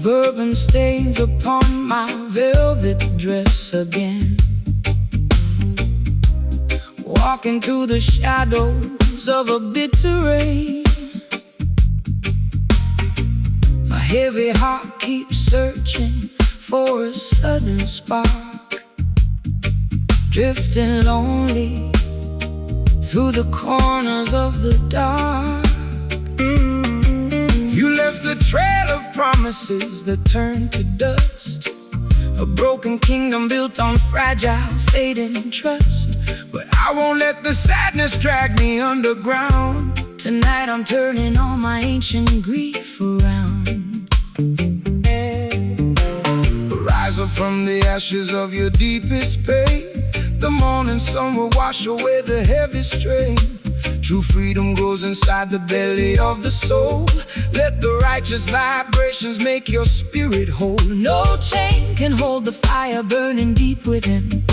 Bourbon stains upon my velvet dress again. Walking through the shadows of a bitter rain. My heavy heart keeps searching for a sudden spark, drifting lonely through the corners of the dark. You left a trail of promises that turned to dust, a broken kingdom built on fragile, fading trust. But I won't let the sadness drag me underground. Tonight I'm turning all my ancient grief around. Rise up from the ashes of your deepest pain. The morning sun will wash away the heavy strain. True freedom grows inside the belly of the soul. Let the righteous vibrations make your spirit whole. No chain can hold the fire burning deep within.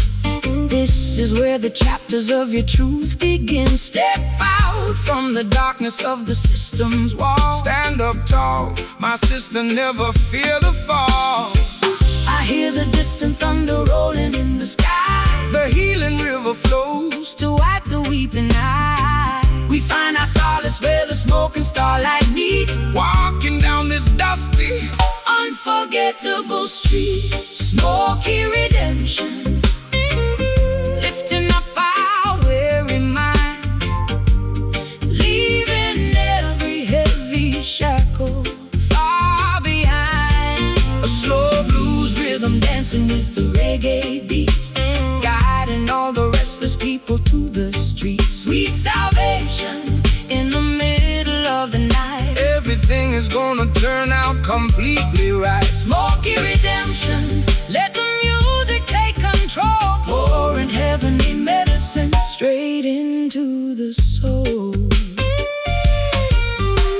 This is where the chapters of your truth begin. Step out from the darkness of the system's wall. Stand up tall, my sister, never fear the fall. I hear the distant thunder rolling in the sky. The healing river flows to wipe the weeping eye. We find our solace where the smoke and starlight meet. Walking down this dusty, unforgettable street. Smoky redemption, lifting up our weary minds, leaving every heavy shackle far behind. A slow blues rhythm dancing with the reggae beat, guiding all the restless people to the streets. Sweet salvation in the middle of the night. Everything is gonna turn out completely right. Smoky redemption, let the music take control. Pouring heavenly medicine straight into the soul.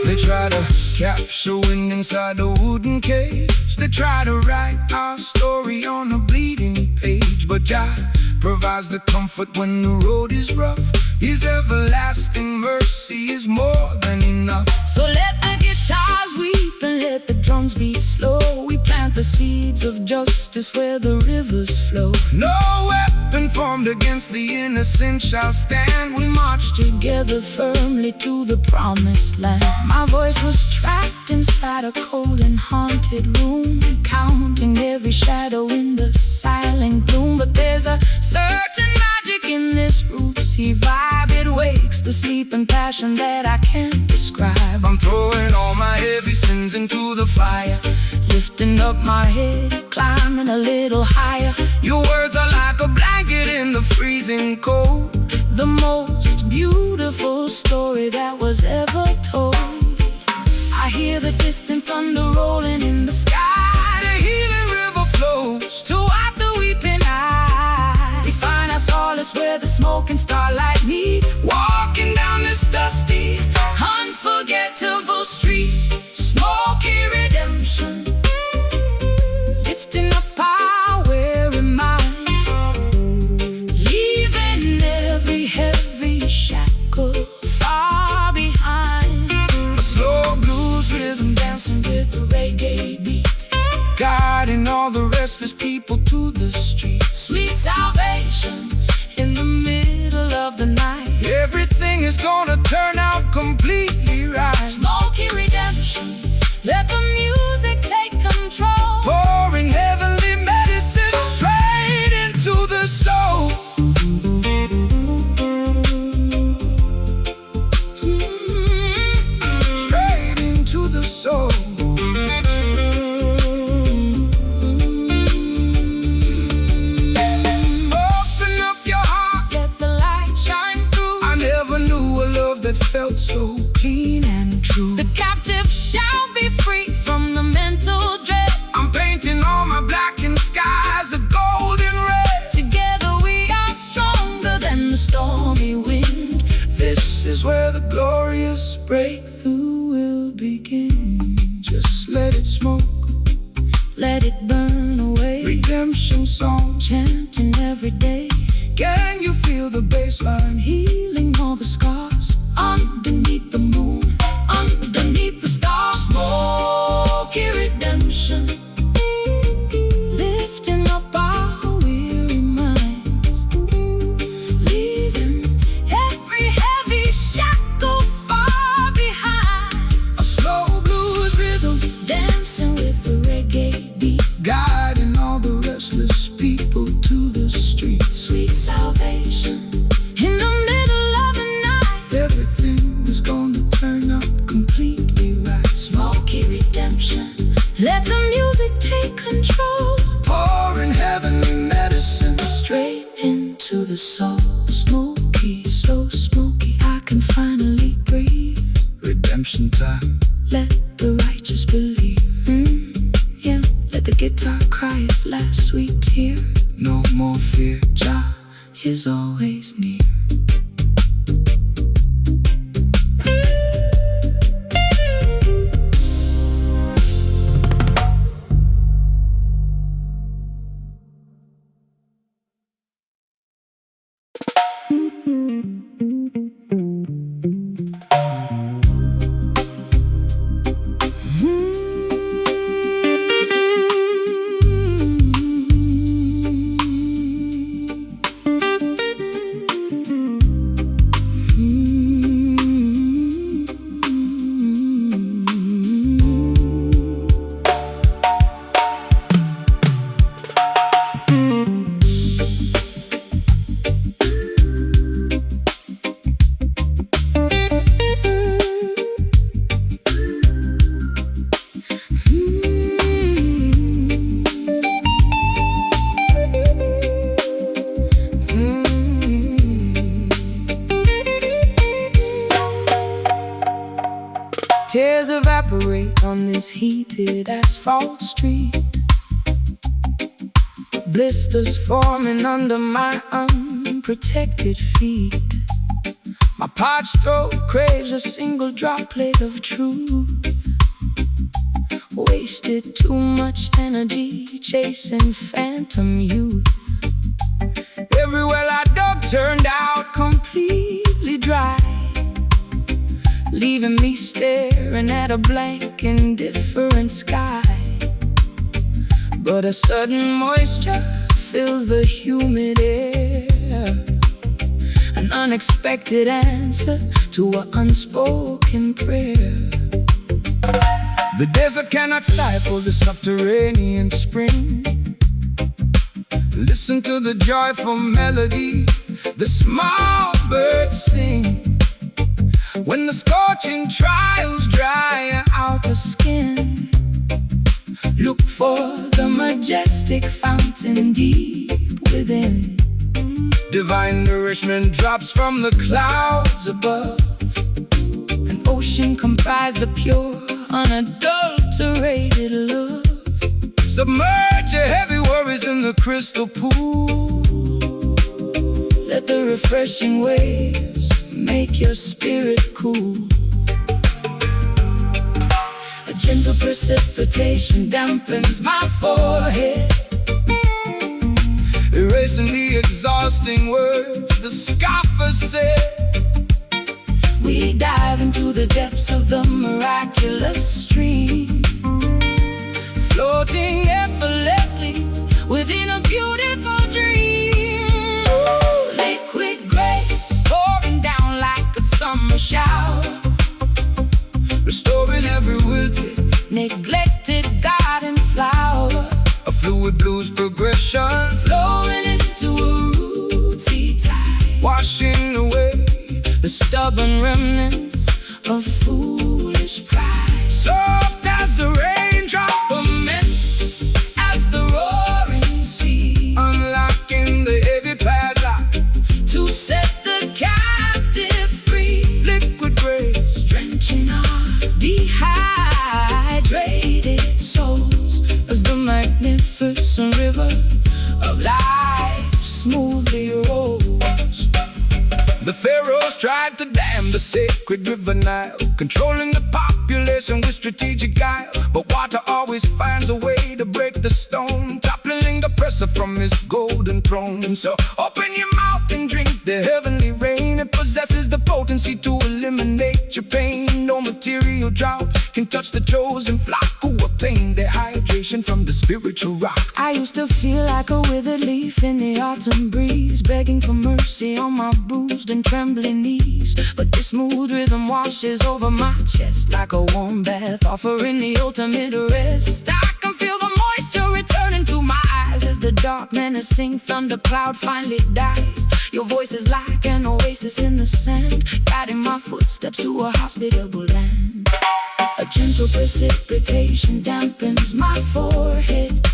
They try to capture wind inside a wooden cage. They try to write our story on a bleeding page. But Jah provides the comfort when the road is rough. His everlasting mercy is more than enough. So let the guitars weep and let the drums beat slow. We plant the seeds of justice where the rivers flow. No weapon formed against the innocent shall stand. We march together firmly to the promised land. My voice was trapped inside a cold and haunted room, counting every shadow in the silent gloom. But there's a certain magic in this rootsy vibe. It wakes the sleeping passion that I can't describe. I'm throwing all my heavy sins into the fire, lifting up my head, climbing a little higher. Your words are like a blanket in the freezing cold, the most beautiful story that was ever told. I hear the distant thunder rolling in the sky. The healing river flows to wipe the weeping eye. We find our solace where the smoke and starlight meet. Walking down this dusty, unforgettable street. Smoky redemption, lifting up our weary minds, leaving every heavy shackle far behind. A slow blues rhythm dancing with the reggae beat, guiding all the restless people to the street. Sweet salvation in the middle of the night. Everything is gonna turn out completely right. Smoky redemption, let the music take control. Pouring heavenly medicine straight into the soul. Straight into the soul. That felt so clean and true. The captive shall be free from the mental dread. I'm painting all my blackened skies a golden red. Together we are stronger than the stormy wind. This is where the glorious breakthrough will begin. Just let it smoke, let it burn away. Redemption song chanting every day. Can you feel the bass line healing all the scars? Underneath the moon, underneath the stars. Smoky redemption, the soul. Smoky, so smoky, I can finally breathe. Redemption time. Let the righteous believe. Yeah, let the guitar cry its last sweet tear. No more fear, Jah is always near. Tears evaporate on this heated asphalt street. Blisters forming under my unprotected feet. My parched throat craves a single droplet of truth. Wasted too much energy chasing phantom youth. Every well I dug turned out completely dry, leaving me staring at a blank, indifferent sky. But a sudden moisture fills the humid air, an unexpected answer to an unspoken prayer. The desert cannot stifle the subterranean spring. Listen to the joyful melody the small birds sing. When the scorching trials dry your outer skin, look for the majestic fountain deep within. Divine nourishment drops from the clouds above. An ocean comprised of pure, unadulterated love. Submerge your heavy worries in the crystal pool. Let the refreshing waves make your spirit cool. A gentle precipitation dampens my forehead, erasing the exhausting words the scoffers said. We dive into the depths of the miraculous stream, floating effortlessly within a beautiful dream. Ooh, liquid grace pouring down like a summer shower, restoring every wilted, neglected garden flower. A fluid blues progression flowing into a rootsy tide, washing away the stubborn remnants of foolish pride. Soft as a raindrop, immense as the roaring sea, unlocking the heavy padlock to set the captive free. Liquid grace drenching our dehydrated souls as the magnificent river of life smoothly rolls. The pharaohs tried to dam the sacred river Nile, controlling the population with strategic guile. But water always finds a way to break the stone, toppling the oppressor from his golden throne. So open your mouth and drink the heavenly rain. It possesses the potency to eliminate your pain. No material drought can touch the chosen flock who obtain their hydration from the spiritual rock. I used to feel like a withered leaf in the autumn breeze, begging for mercy on my bruised and trembling knees. But this smooth rhythm washes over my chest like a warm bath, offering the ultimate rest. I can feel the moisture returning to my eyes as the dark menacing thundercloud finally dies. Your voice is like an oasis in the sand, guiding my footsteps to a hospitable land. A gentle precipitation dampens my forehead,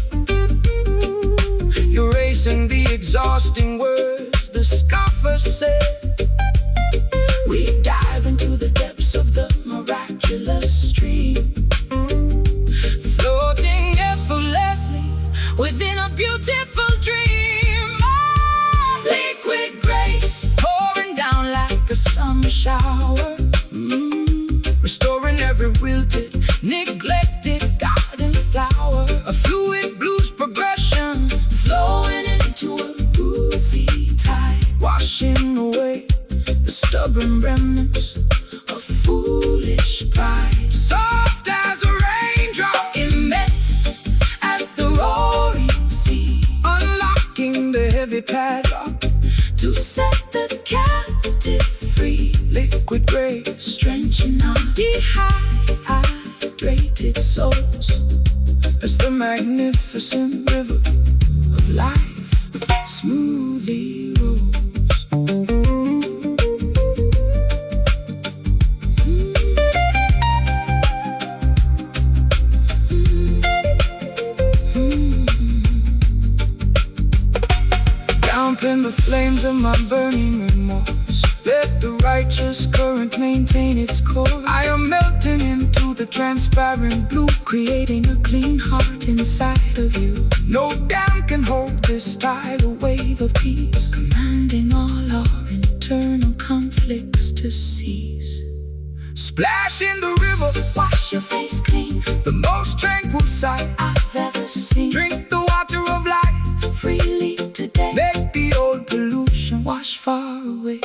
erasing the exhausting words the scoffers said. We dive into the depths of the miraculous stream, floating effortlessly within a beautiful dream. Oh, liquid grace pouring down like a summer shower, restoring every wilted, neglected garden flower. A fluid blues progression flowing into a rootsy tide, washing away the stubborn remnants of foolish pride. Soft as a raindrop, immense as the roaring sea, unlocking the heavy padlock to set the captive free. Liquid grace drenching our dehydrated souls as the magnificent river of life smoothly rolls. In the flames of my burning remorse, let the righteous current maintain its course. I am melting into the transparent blue, creating a clean heart inside of you. No dam can hold this tidal wave of peace, commanding all our internal conflicts to cease. Splash in the river, wash your face clean, the most tranquil sight I've ever seen. Drink the water of life freely today, make the old pollution wash far away.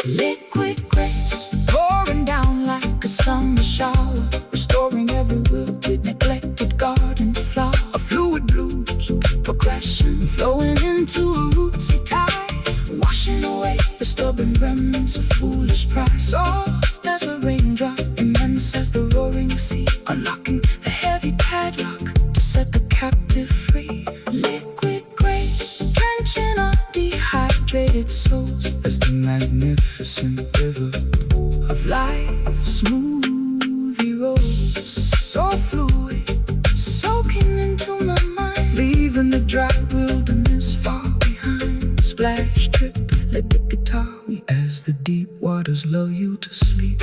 Liquid grace pouring down like a summer shower, restoring every wilted, neglected garden flower. A fluid blues progression flowing into a rootsy tide, washing away the stubborn remnants of foolish pride. Soft as a raindrop, immense as the roaring sea, unlocking the heavy padlock to set the captive free. Liquid grace drenching our dehydrated souls as the magnificent river of life smoothly rolls. So fluid, soaking into my mind, leaving the dry wilderness far behind. Splash, trip, let the guitar weep as the deep waters lull you to sleep.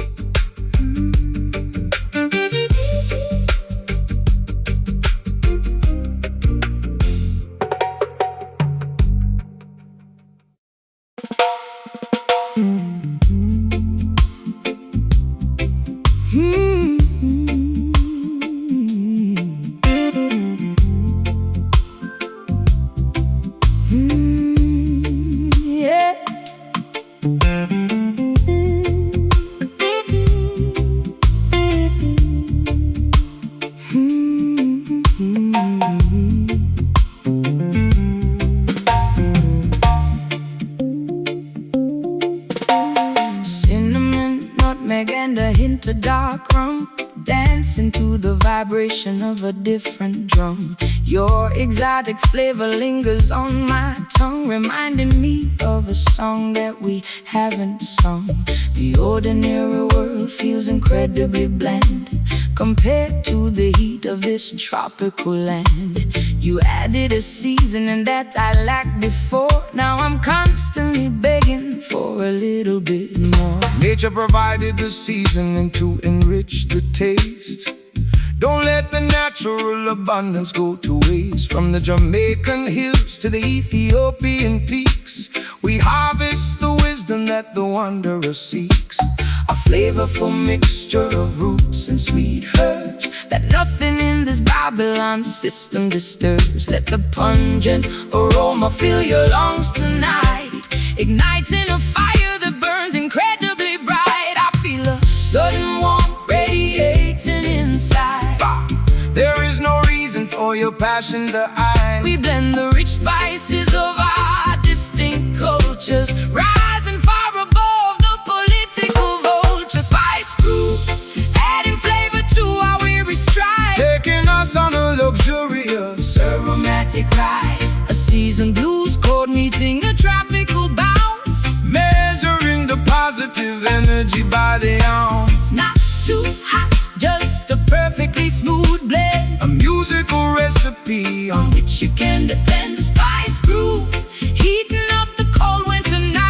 Dark rum, dancing to the vibration of a different drum. Your exotic flavor lingers on my tongue, reminding me of a song that we haven't sung. The ordinary world feels incredibly bland compared to the heat of this tropical land. You added a seasoning that I lacked before. Now I'm constantly begging for a little bit more. Nature provided the seasoning to enrich the taste. Don't let the natural abundance go to waste. From the Jamaican hills to the Ethiopian peaks, we harvest the wisdom that the wanderer seeks. A flavorful mixture of roots and sweet herbs that nothing in this Babylon system disturbs. Let the pungent aroma fill your lungs tonight, igniting a fire that burns incredibly bright. I feel a sudden warmth radiating inside. There is no reason for your passion to hide. We blend the rich spices of our distinct cultures, rising far above the political vulture. Spice group, adding flavor to our weary stride, taking us on a luxurious aromatic ride. A seasoned blues chord meeting a tropical bounce, measuring the positive energy by the ounce. Not too hot, just a perfectly smooth blend, a musical recipe on which you can depend. Spice groove, heating up the cold winter night.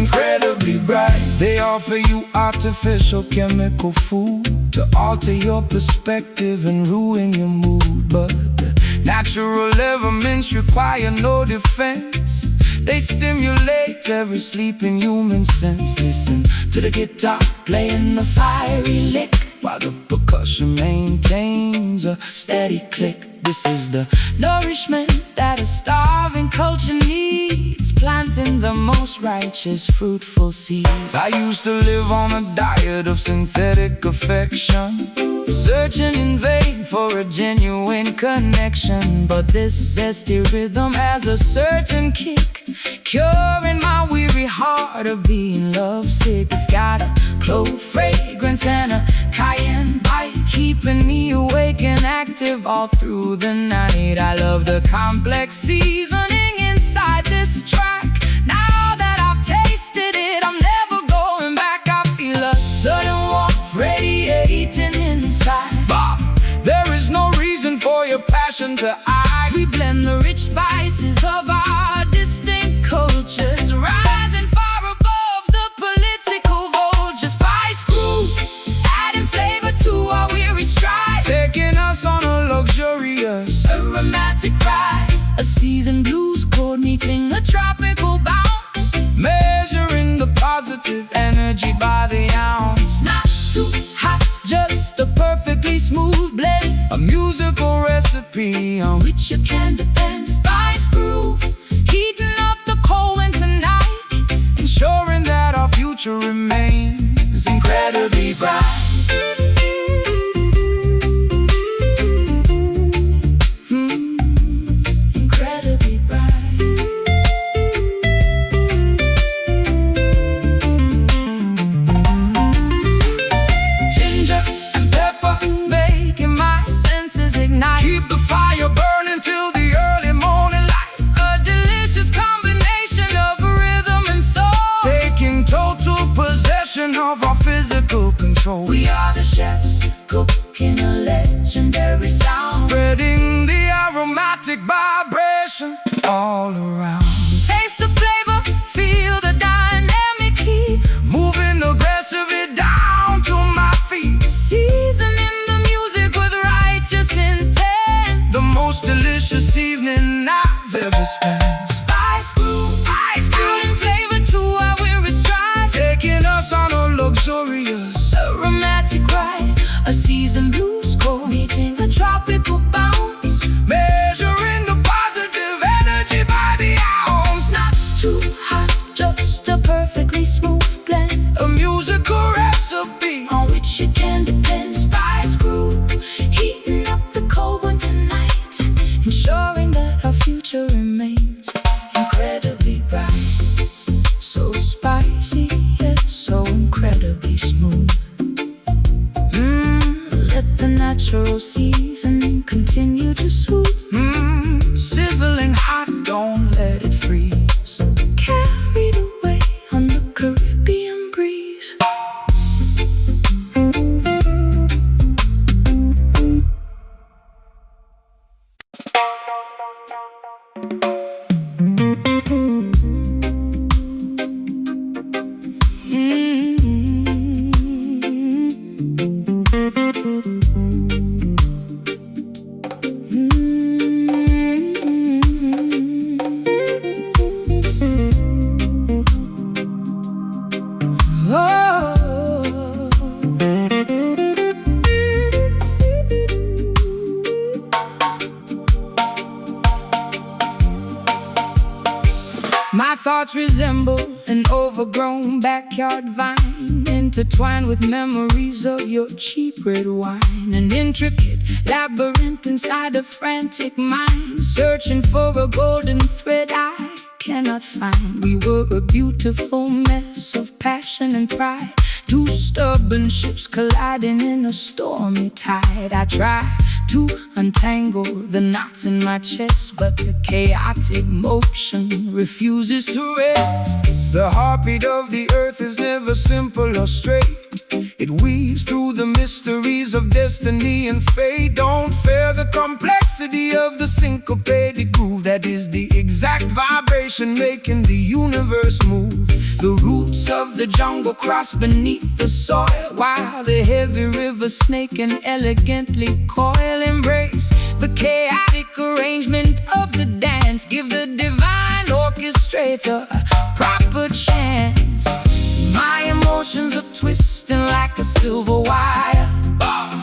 incredibly bright. They offer you artificial chemical food to alter your perspective and ruin your mood. But the natural elements require no defense. They stimulate every sleeping human sense. Listen to the guitar playing the fiery lick, while the percussion maintains a steady click. This is the nourishment that a starving culture needs, planting the most righteous, fruitful seeds. I used to live on a diet of synthetic affection, searching in vain for a genuine connection. But this zesty rhythm has a certain kick, curing my weary heart of being lovesick. It's got a clove fragrance and a cayenne bite, keeping me awake and active all through the night. I love the complex seasoning inside this track. Now that I've tasted it, I'm never going back. I feel a sudden warmth radiating inside. Bob, there is no reason for your passion to hide. We blend the rich spices of our distinct cultures, rising far above the political vulture. Spice groove, adding flavor to our weary stride, taking us on a luxurious, aromatic ride. A seasoned blues chord meeting a tropical bounce, measuring the positive energy by the ounce. Not too hot, just a perfectly smooth blend, a musical recipe on which you can depend. Spice groove, heating up the cold winter night, ensuring that our future remains incredibly bright. Incredibly bright. Ginger and pepper, making my senses ignite. Keep the fire burning till the early morning light. A delicious combination of rhythm and soul, taking total possession of our physical control. We are the chefs, cooking a legendary sound, spreading the aromatic vibration all around. Taste the flavor, feel the dynamic heat, moving aggressively down to my feet, seasoning the music with righteous intent. The most delicious evening I've ever spent. Spice groove, adding flavor to our weary stride, taking us on a luxurious, aromatic ride. A seasoned blues chord meeting a tropical bounce, measuring the positive energy by the ounce. Not too hot, just a perfectly smooth blend, a musical recipe on which you can depend. Spice groove, heating up the cold winter night, ensuring that our future remains incredibly bright. So spicy, yet so incredibly smooth. Let the natural seasoning continue to soothe. Sizzling hot, don't let it freeze. Carried away on the Caribbean breeze. My thoughts resemble an overgrown backyard vine, intertwined with memories of your cheap red wine. An intricate labyrinth inside a frantic mind, searching for a golden thread I cannot find. We were a beautiful mess of passion and pride, two stubborn ships colliding in a stormy tide. I try to untangle the knots in my chest, but the chaotic motion refuses to rest. The heartbeat of the earth is never simple or straight. It weaves through the mysteries of destiny and fate. Don't fear the complexity of the syncopated groove. That is the exact vibration making the universe move. The roots of the jungle cross beneath the soil, while the heavy river snake and elegantly coil. Embrace the chaotic arrangement of the dance. Give the divine orchestrator a proper chance. My emotions are twisting like a silver wire,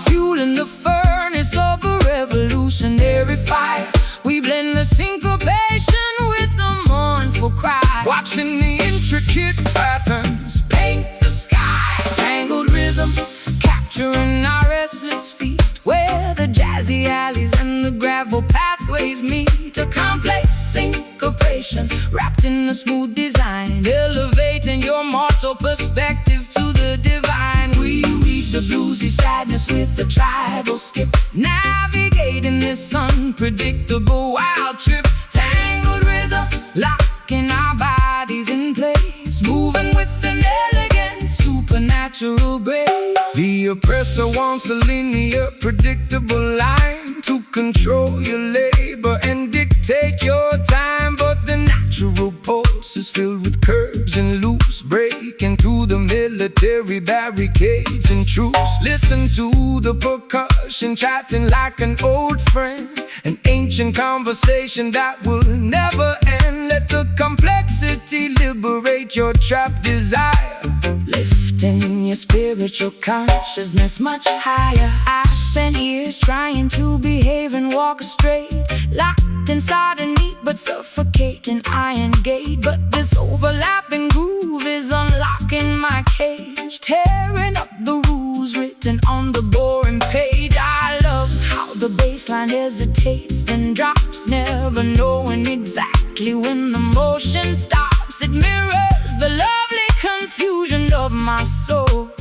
fueling the furnace of a revolutionary fire. We blend the syncopation with a mournful cry, watching the intricate patterns paint the sky. Tangled rhythm capturing our restless feet, where the jazzy alleys and the gravel pathways meet. A complex syncopation wrapped in a smooth design, elevating your mortal perspective to the divine. We weave the bluesy sadness with a tribal skip, navigating this unpredictable wild trip. Tangled rhythm locking our bodies in place, moving with an elegant supernatural grace. The oppressor wants a linear, predictable line to control your labor and dictate your time. But the natural pulse is filled with curves and loops, breaking through the military barricades and troops. Listen to the percussion chatting like an old friend, an ancient conversation that will never end. Let the complexity liberate your trapped desire, lifting your spiritual consciousness much higher. I spent years trying to behave and walk straight, locked inside a neat but suffocating iron gate. But this overlapping groove is unlocking my cage, tearing up the rules written on the boring page. I love how the bass line hesitates, then drops, never knowing exactly when the motion stops. It mirrors the lovely confusion of my soul,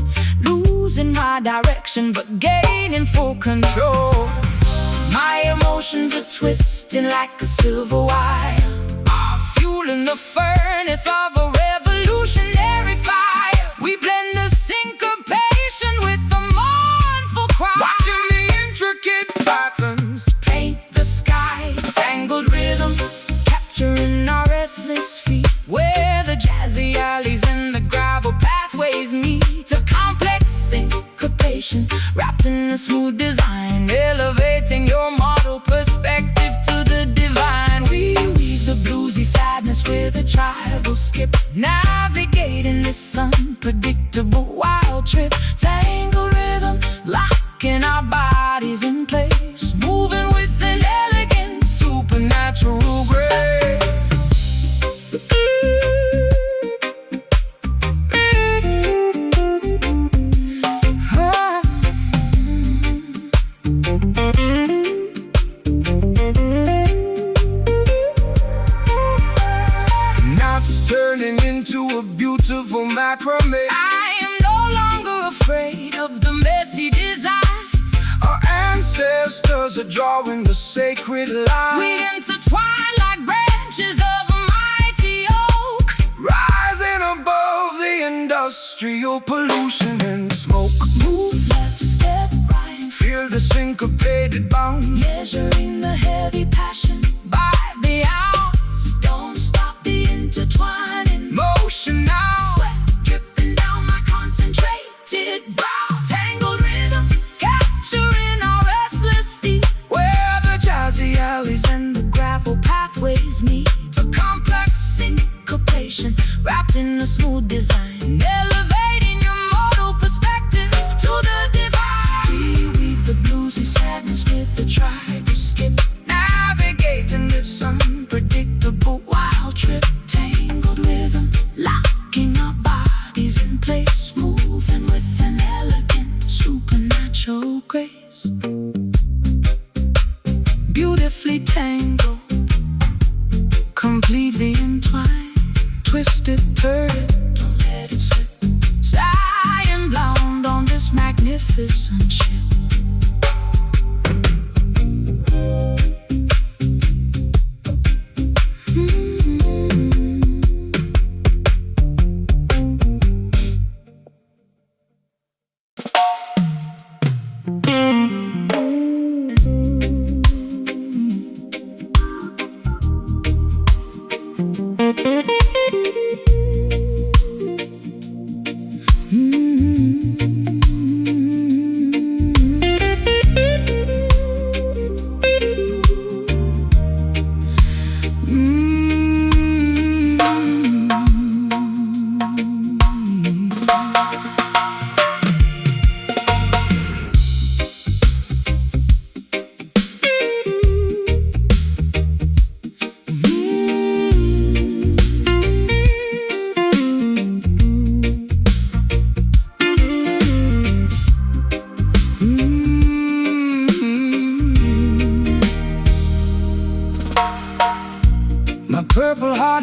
losing my direction but gaining full control. My emotions are twisting like a silver wire, fueling the furnace of a revolutionary fire. We blend the syncopation with the mournful cry, watching the intricate patterns paint the sky. Tangled rhythm capturing our restless feet, where the jazzy alleys and the gravel pathways meet. A complex syncopation wrapped in a smooth design, elevating your mortal perspective to the divine. We weave the bluesy sadness with a tribal skip, navigating this unpredictable wild trip. Tangled rhythm locking our bodies in place, moving with an elegant supernatural grace. Turning into a beautiful macrame. I am no longer afraid of the messy design. Our ancestors are drawing the sacred line. We intertwine like branches of a mighty oak, rising above the industrial pollution and smoke. Move left, step right, feel the syncopated bounce, measuring the heavy passion by the ounce. Don't stop the intertwining motion now, sweat dripping down my concentrated brow. Tangled rhythm capturing our restless feet, where the jazzy alleys and the gravel pathways meet. A complex syncopation wrapped in a smooth design, elevating your mortal perspective to the divine. We weave the bluesy sadness with the tribal skip, navigating this unpredictable wild trip. Tangled rhythm locking our bodies in place, moving with an elegant supernatural grace. Beautifully tangled, completely entwined, twisted, turret, don't let it slip. Sighing bound on this magnificent ship.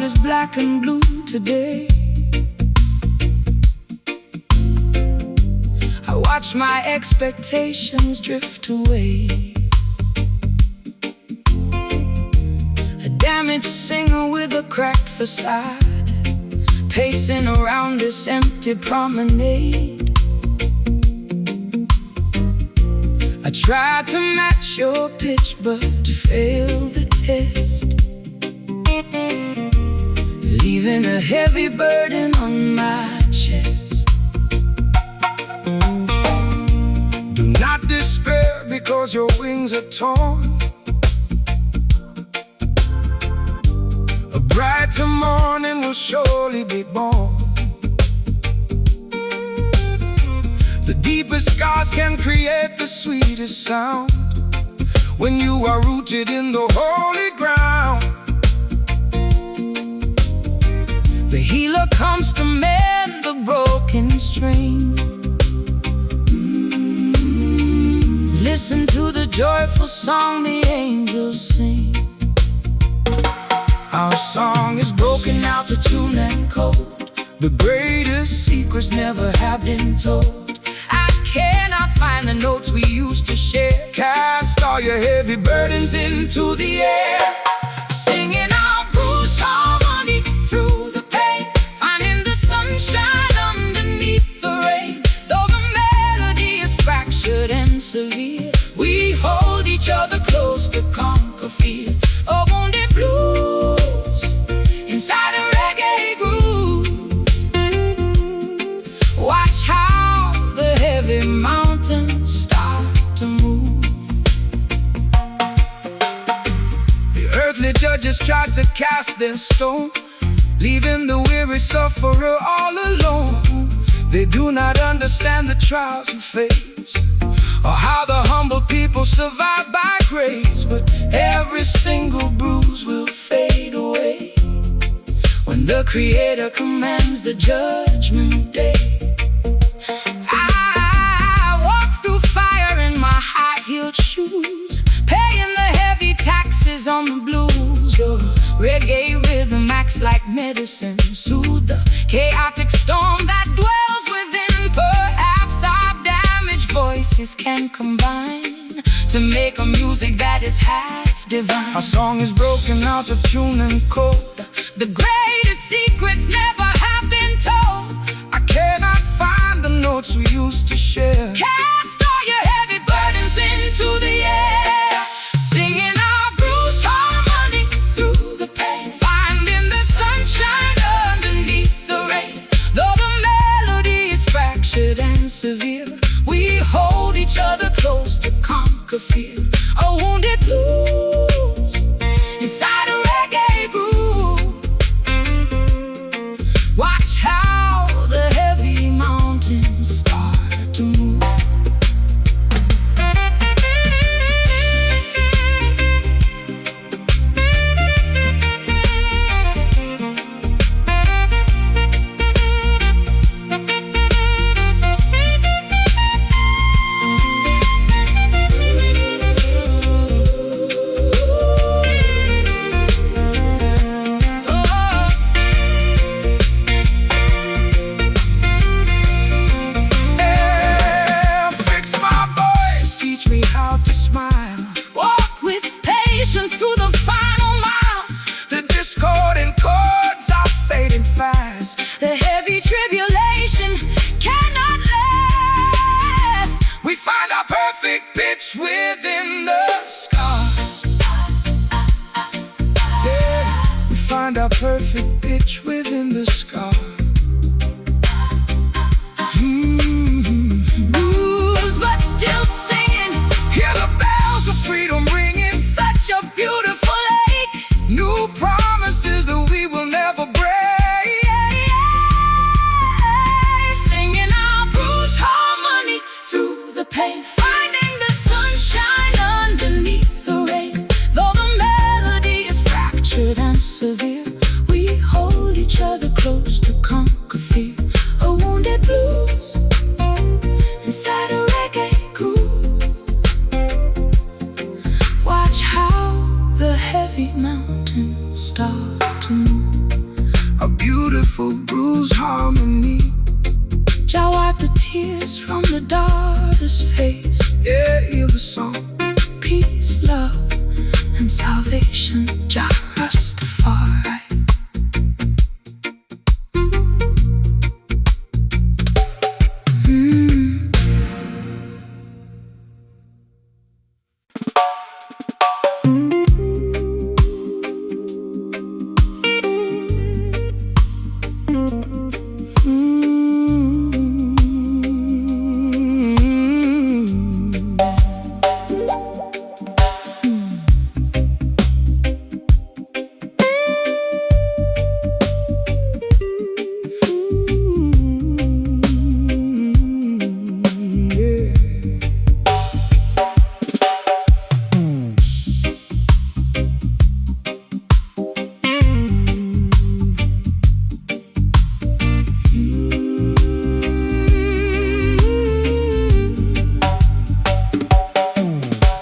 heart is black and blue today. I watch my expectations drift away. A damaged singer with a cracked facade, pacing around this empty promenade. I tried to match your pitch but failed the test, leaving a heavy burden on my chest. Do not despair because your wings are torn. A brighter morning will surely be born. The deepest scars can create the sweetest sound when you are rooted in the holy ground. The healer comes to mend the broken string. Listen to the joyful song the angels sing. Our song is broken out to tune and code. The greatest secrets never have been told. I cannot find the notes we used to share. Cast all your heavy burdens into the air, singing our bruised harmony through the pain, finding the sunshine underneath the rain. Though the melody is fractured and severe, we hold each other close to conquer fear. A wounded blues inside a reggae groove. Watch how the heavy mountains start to move. The earthly judges tried to cast their stone, leaving the weary sufferer all alone. They do not understand the trials you face, or how the humble people survive by grace. But every single bruise will fade away when the Creator commands the judgment day. I walk through fire in my high-heeled shoes, paying the heavy taxes on the blues. Your reggae rhythm acts like medicine, soothe the chaotic storm that dwells within. Perhaps our damaged voices can combine to make a music that is half divine. Our song is broken out of tune and code. The greatest secrets never have been told. I cannot find the notes we used to share. Cast all your heavy burdens into the air, singing our bruised harmony through the pain, finding the sunshine underneath the rain. Though the melody is fractured and severe, we hold each other close to conquer fear. A wounded blues inside a reggae groove. Watch how the heavy mountains start to move. Through the final mile, The discordant chords are fading fast. the heavy tribulation cannot last. We find our perfect pitch within the scar. Yeah, we find our perfect pitch within the scar. Blues, but still singing. Hear the bells of freedom ringing. Such a beautiful lake. New promises that we will never break. Singing our bruised harmony through the pain, finding the sunshine underneath the rain. Though the melody is fractured and severe, we hold each other close to conquer fear. A wounded blues inside a reggae groove. Watch how the heavy mountains start to move. Buddha's face. Yeah, hear the song. Peace, love, and salvation. Jah Rastafari.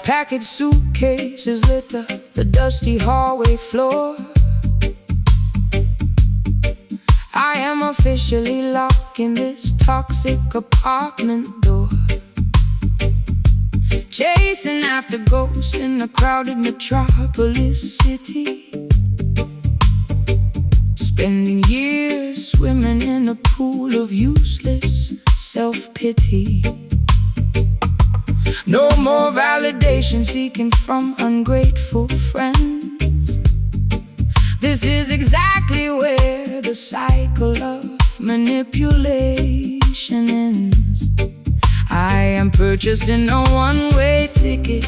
Packaged suitcases litter the dusty hallway floor. I am officially locking this toxic apartment door. Chasing after ghosts in a crowded metropolis city. Spending years swimming in a pool of useless self-pity. No more validation seeking from ungrateful friends. This is exactly where the cycle of manipulation ends. I am purchasing a one-way ticket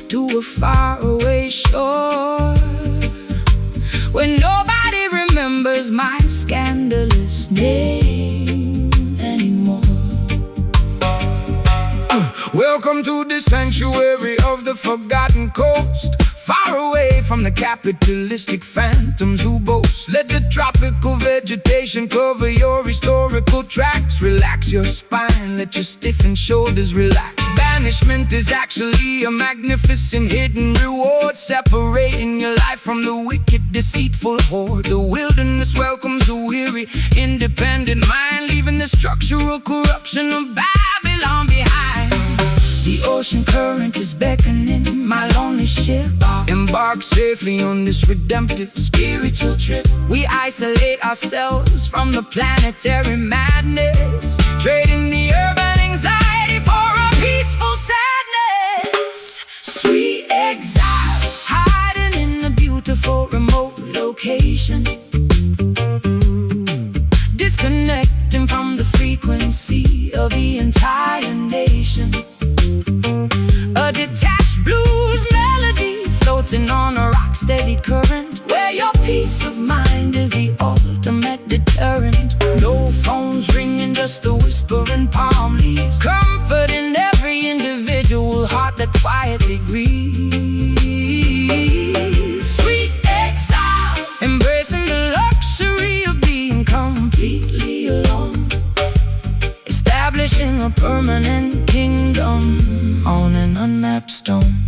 to a faraway shore, where nobody remembers my scandalous name anymore. Welcome to the sanctuary of the forgotten coast, far away from the capitalistic phantoms who boast. Let the tropical vegetation cover your historical tracks. Relax your spine, let your stiffened shoulders relax. Banishment is actually a magnificent hidden reward, separating your life from the wicked, deceitful horde. The wilderness welcomes the weary, independent mind, leaving the structural corruption of Babylon behind. The ocean current is beckoning my lonely ship. Embark safely on this redemptive spiritual trip. We isolate ourselves from the planetary madness, trading the urban anxiety for a peaceful sadness. Sweet exile, hiding in a beautiful remote location, disconnecting from the frequency of the entire nation. A detached blues melody floating on a rock-steady current, where your peace of mind is the ultimate deterrent. No phones ringing, just the whispering palm leaves, comfort in every individual heart that quietly grieves. Sweet exile, embracing the luxury of being completely alone, establishing a permanent kingdom on an unmapped stone.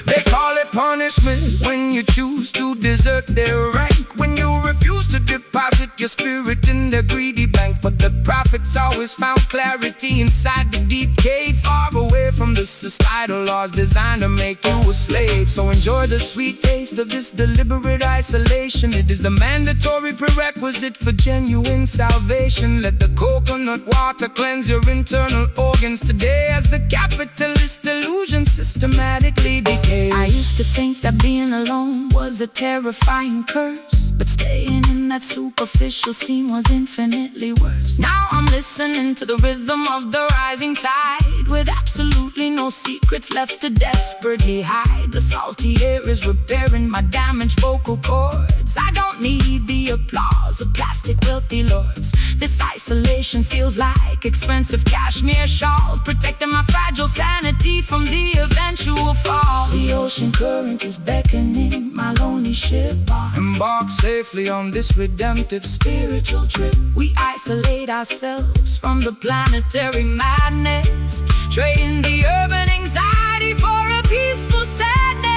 They call it punishment when you choose to desert their rank, when you refuse to deposit your spirit in their greedy bank. But the prophets always found clarity inside the deep cave, far away from the societal laws designed to make you a slave. So enjoy the sweet taste of this deliberate isolation. It is the mandatory prerequisite for genuine salvation. Let the coconut water cleanse your internal organs today, as the capitalist illusion systematically decays. I used to think that being alone was a terrifying curse, but staying in that superficial scene was infinitely worse. Now I'm listening to the rhythm of the rising tide, with absolutely no secrets left to desperately hide. The salty air is repairing my damaged vocal cords. I don't need the applause of plastic wealthy lords. This isolation feels like expensive cashmere shawl, protecting my fragile sanity from the eventual fall. The ocean current is beckoning my lonely ship. Embark safely on this redemptive spiritual trip. We isolate ourselves from the planetary madness, trading the urban anxiety for a peaceful sadness.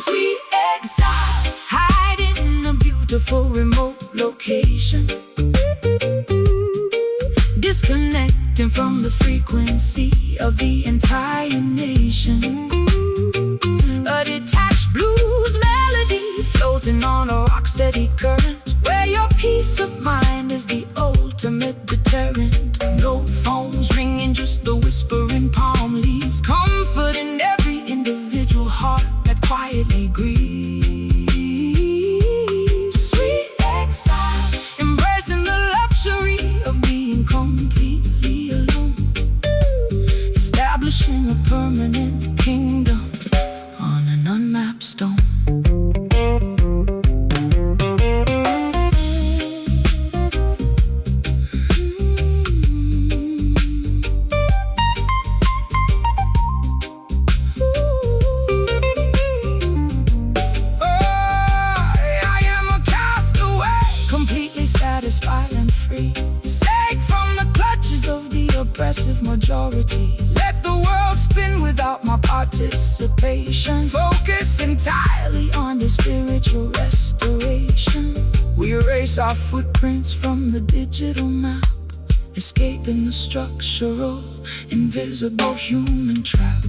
Sweet exile, hiding in a beautiful remote location, disconnect disconnecting from the frequency of the entire nation. A detached blues melody floating on a rock-steady current, where your peace of mind is the ultimate deterrent. No phones ringing, just the whispering palm leaves, comfort in every individual heart that quietly grieves. Sweet exile, embracing the luxury of being completely alone, establishing a permanent kingdom on an unmapped stone. Satisfied and free, safe from the clutches of the oppressive majority. Let the world spin without my participation. Focus entirely on the spiritual restoration. We erase our footprints from the digital map, escaping the structural, invisible human trap.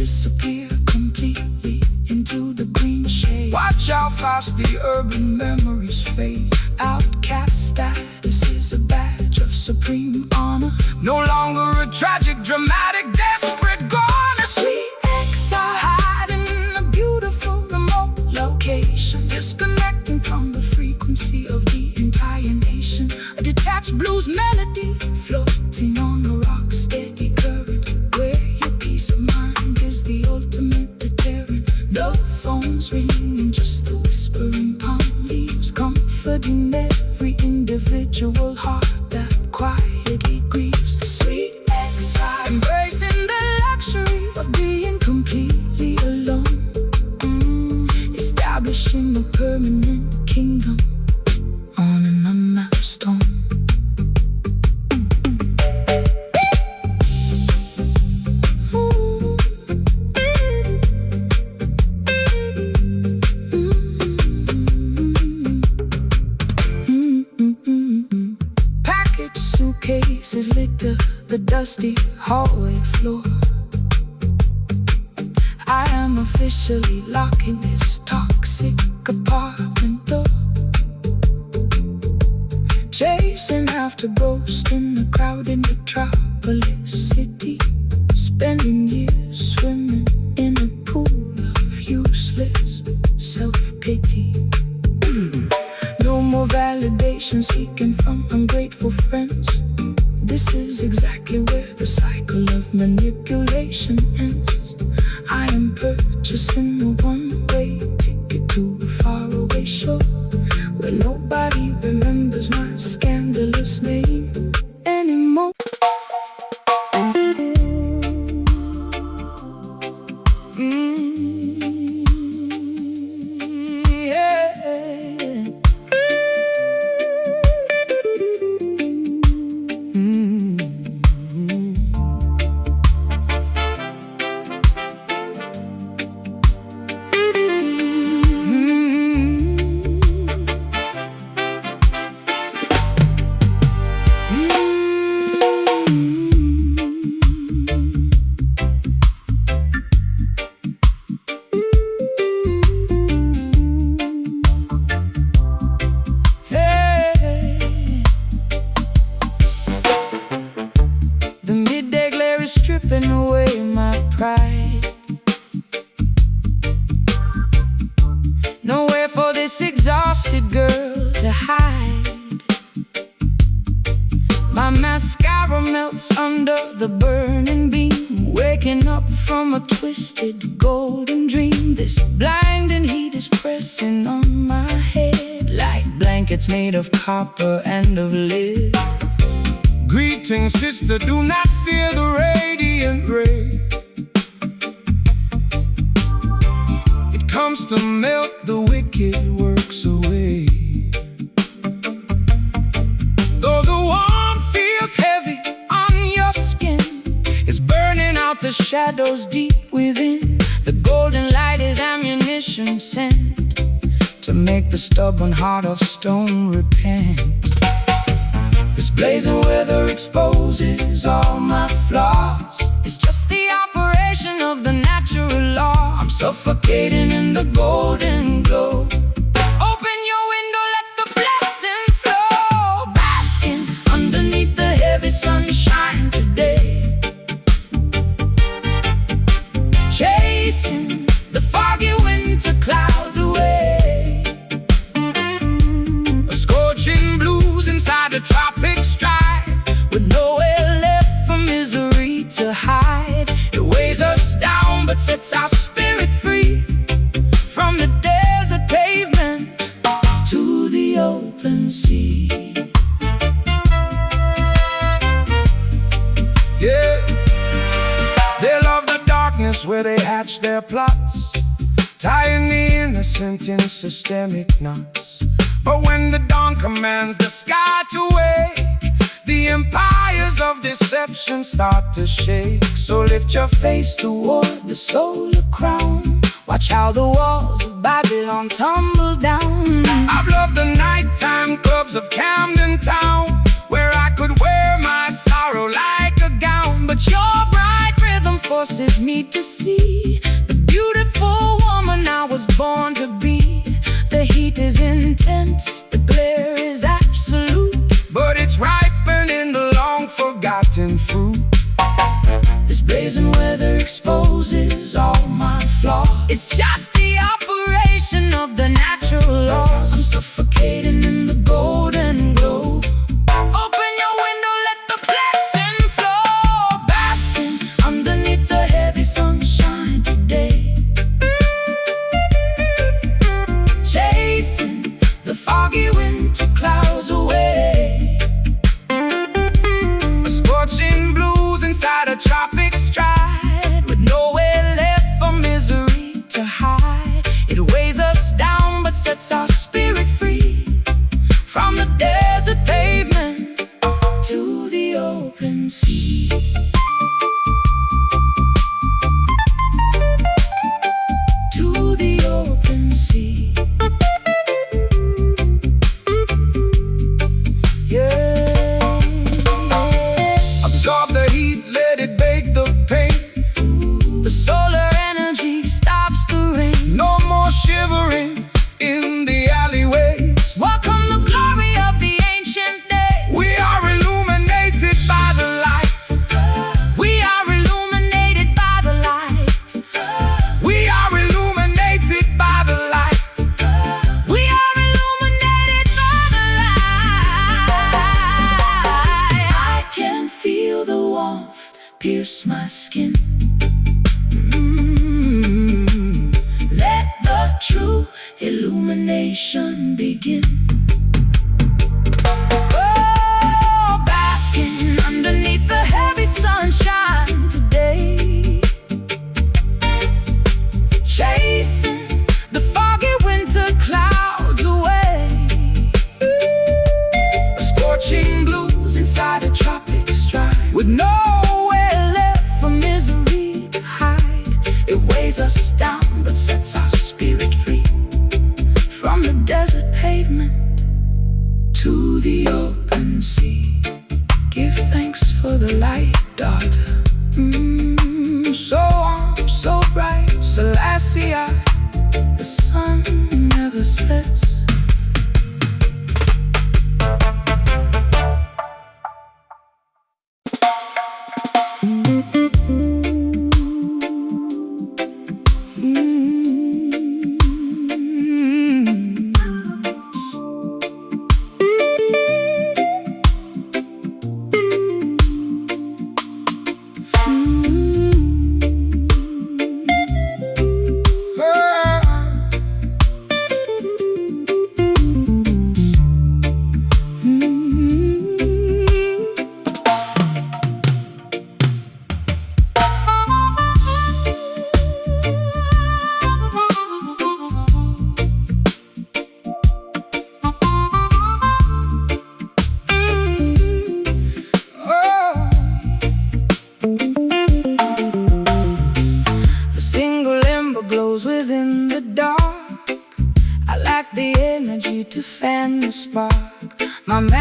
Disappear completely into the green shade. Watch how fast the urban memories fade. Outcast status is a badge of supreme honor, no longer a tragic, dramatic, desperate goner. Sweet exile, hiding in a beautiful remote location, disconnecting from the frequency of the entire nation. A detached blues melody floating on a rock-steady current, where your peace of mind is the ultimate deterrent. No phones ringing, just the whispering palm leaves, comforting every individual heart that quietly grieves. Sweet exile, embracing the luxury of being completely alone, establishing a permanent kingdom on an unmapped stone. Suitcases litter the dusty hallway floor. I am officially locking this toxic apartment door, chasing after ghosts in the crowded metropolis city, spending years swimming in a pool of useless self-pity. No more validation seeking from ungrateful friends. This is exactly where the cycle of manipulation ends. I am purchasing a one-way ticket to a faraway shore, where nobody remembers my scandalous name anymore. Stripping away my pride. Nowhere for this exhausted girl to hide. My mascara melts under the burning beam, waking up from a twisted golden dream. This blinding heat is pressing on my head like blankets made of copper and of lead. Greetings, sister, do not fear the radiant ray. It comes to melt the wicked works away. Though the warmth feels heavy on your skin, it's burning out the shadows deep within. The golden light is ammunition sent to make the stubborn heart of stone repent. blazing weather exposes all my flaws. It's just the operation of the natural law. I'm suffocating in the golden glow. Open your window, let the blessing flow. Basking underneath the heavy sunshine today. Chasing the foggy winter clouds away. A scorching blues inside a tropic stride, with nowhere left for misery to hide. It weighs us down but sets our spirit free. From the desert pavement to the open sea. Yeah, they love the darkness where they hatch their plots, tying the innocent in systemic knots. But when the dawn commands the sky to wake, the empires of deception start to shake. So lift your face toward the solar crown. Watch how the walls of Babylon tumble down. I've loved the nighttime clubs of Camden Town, where I could wear my sorrow like a gown. But your bright rhythm forces me to see the beautiful woman I was born to be. The heat is intense, the glare is absolute, but it's ripening the long-forgotten fruit. This blazing weather exposes all my flaws. It's just the operation of the natural laws. I'm suffocating in the golden glow. Open your window, let the blessing flow. Basking underneath the heavy sunshine today. Chasing the foggy winter clouds away. A scorching blues inside a tropic stride, with nowhere left for misery to hide. It weighs us down but sets our spirit free. From the desert pavement to the open sea. To the open sea. Yeah. Absorb the heat, let it bake the pain. The solar energy stops the rain. No more shivering in the alleyways. Welcome the glory of the ancient days. We are illuminated by the light. We are illuminated by the light. We are illuminated by the light. We are illuminated by the light. I can feel the warmth pierce my skin. Let the true illumination begin. Oh, basking underneath the heavy sunshine today. Chasing The foggy winter clouds away. a scorching blues inside a tropic stride, With nowhere left for misery to hide. it weighs us down but sets our spirit free. From the desert pavement to the open sea. Give thanks for the light, daughter. So warm, so bright, Selassie, the sun never sets.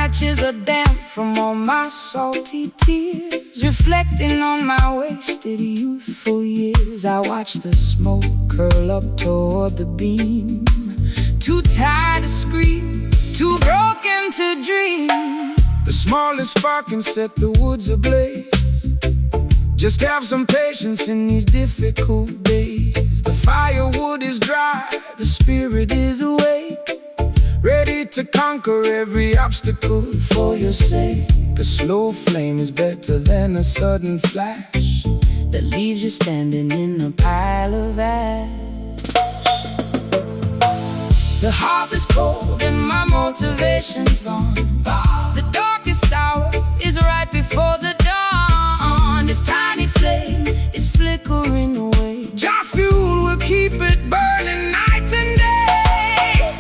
Matches are damp from all my salty tears, reflecting on my wasted youthful years. I watch the smoke curl up toward the beam, too tired to scream, too broken to dream. The smallest spark can set the woods ablaze. Just have some patience in these difficult days. The firewood is dry, the spirit is awake, ready to conquer every obstacle for your sake. A slow flame is better than a sudden flash that leaves you standing in a pile of ash. The heart is cold and my motivation's gone. The darkest hour is right before the dawn. This tiny flame is flickering away. Our fuel will keep it burning night and day,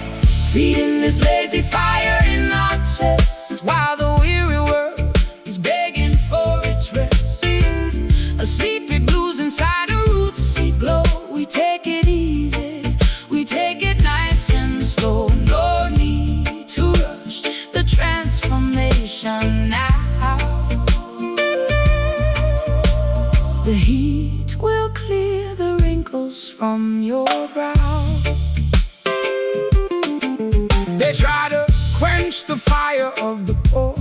feeding this lazy fire in our chest, while the weary world is begging for its rest. A sleepy blues inside a rootsy glow. We take it easy, we take it nice and slow. No need to rush the transformation now. The heat will clear the wrinkles from your brow. They try to quench the fire of the poor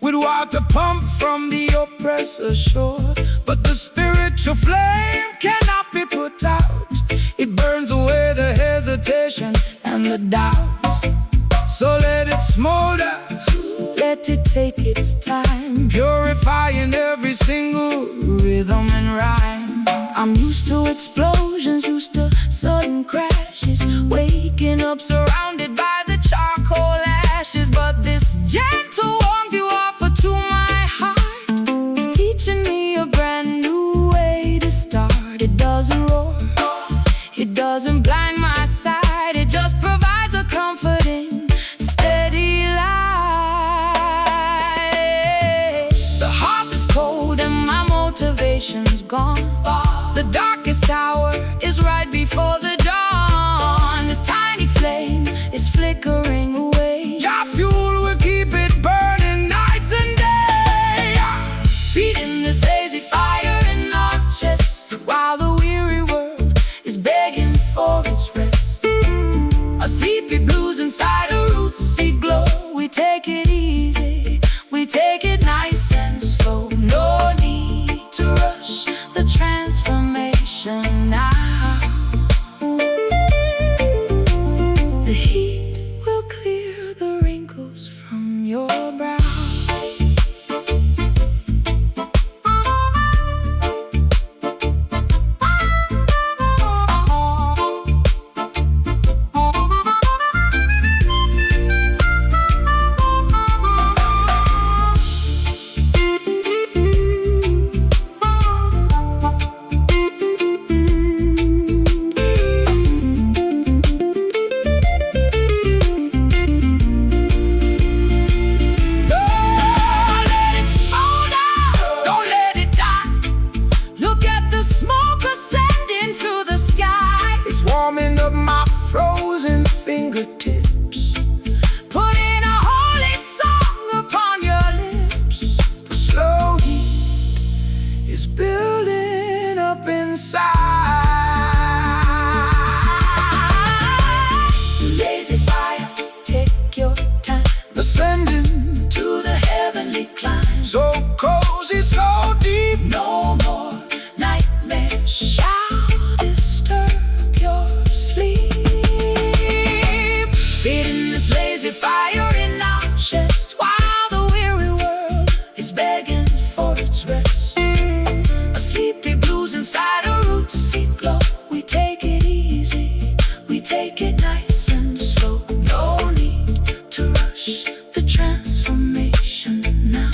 with water pumped from the oppressor's shore, but the spiritual flame cannot be put out. It burns away the hesitation and the doubt. So let it smolder, let it take its time, purifying every single rhythm and rhyme. I'm used to explosions, used to sudden crashes, waking up surrounded by the charcoal ashes. But this gentle warmth you offer to my heart is teaching me a brand new way to start. It doesn't roar, it doesn't blind my sight, it just provides a comforting, steady light. The heart is cold and my motivation's gone. The darkest hour is right before the dawn. This tiny flame is flickering away. Our fuel will keep it burning night and day, feeding this lazy fire in our chest, while the weary world is begging for its rest. A sleepy blues inside a rootsy glow. We take it easy, we take it nice and slow. No need to rush the transformation now. The heat will clear the wrinkles from your brow. warming up my frozen fingertips, putting a holy song upon your lips. the slow heat is building up inside. Lazy fire, take your time, Ascending to the heavenly climb. so cozy, so deep. No more nightmares shall disturb your sleep. Feeding this lazy fire in our chest, while the weary world is begging for its rest. A sleepy blues inside a rootsy glow. We take it easy, we take it nice and slow. No need to rush the transformation now.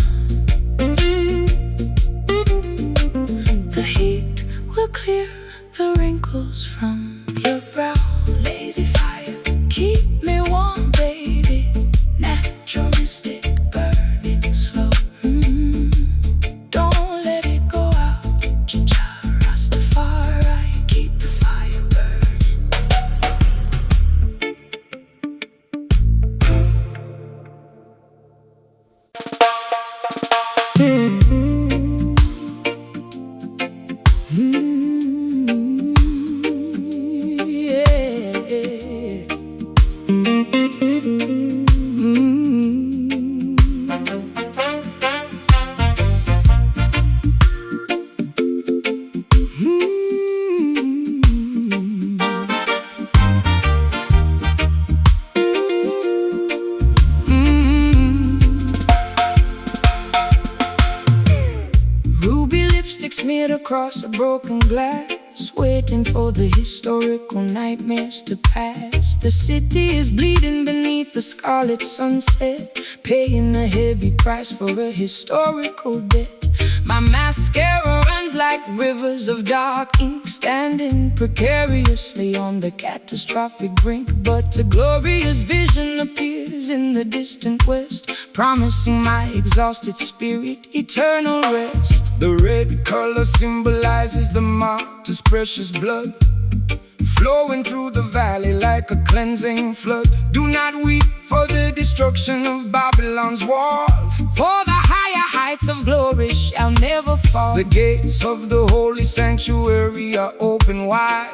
it across a broken glass, waiting for the historical nightmares to pass. The city is bleeding beneath the scarlet sunset, paying a heavy price for a historical debt. My mascara runs like rivers of dark ink, standing precariously on the catastrophic brink. But a glorious vision appears in the distant west, promising my exhausted spirit eternal rest. The red color symbolizes the martyr's precious blood, flowing through the valley like a cleansing flood. Do not weep for the destruction of Babylon's wall, for the higher heights of glory shall never fall. The gates of the holy sanctuary are open wide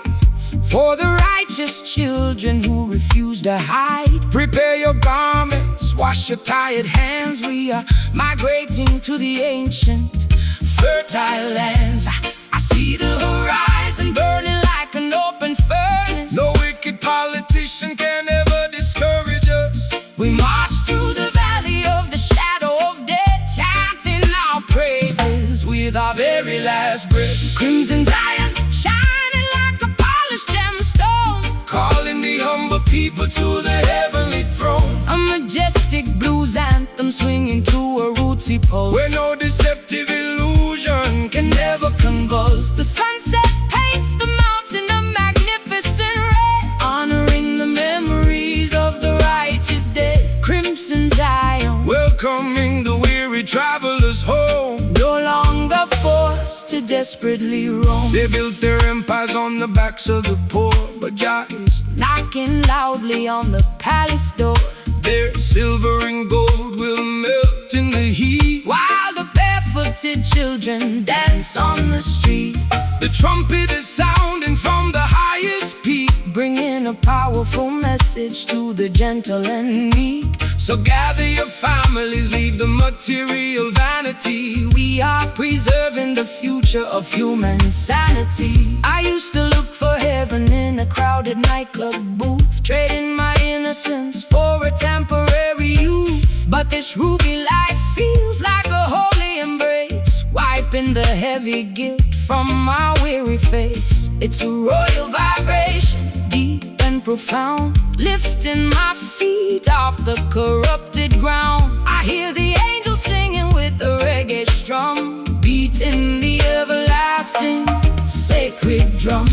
for the righteous children who refuse to hide. Prepare your garments, wash your tired hands. We are migrating to the ancient fertile lands. I see the horizon burning like an open furnace. No wicked politician can ever discourage us. We march through the valley of the shadow of death, chanting our praises with our very last breath. Crimson Zion, shining like a polished gemstone, calling the humble people to the heavenly throne. A majestic blues anthem swinging to a rootsy pulse, where no deceptive illusion can never convulse. The sunset paints the mountain a magnificent red, honoring the memories of the righteous dead. Crimson Zion, welcoming the weary travelers home, no longer forced to desperately roam. They built their empires on the backs of the poor, but Jah is knocking loudly on the palace door. Their silver and gold will melt in the heat, while the barefooted children dance on the street. The trumpet is sounding from the highest peak, bringing a powerful message to the gentle and meek. So gather your families, leave the material vanity. We are preserving the future of human sanity. I used to look for heaven in a crowded nightclub booth, trading my innocence for a temporary youth. But this ruby light feels like a holy embrace, wiping the heavy guilt from my weary face. It's a royal vibration, deep and profound, lifting my feet off the corrupted ground. I hear the angels singing with a reggae strum, beating the everlasting sacred drum.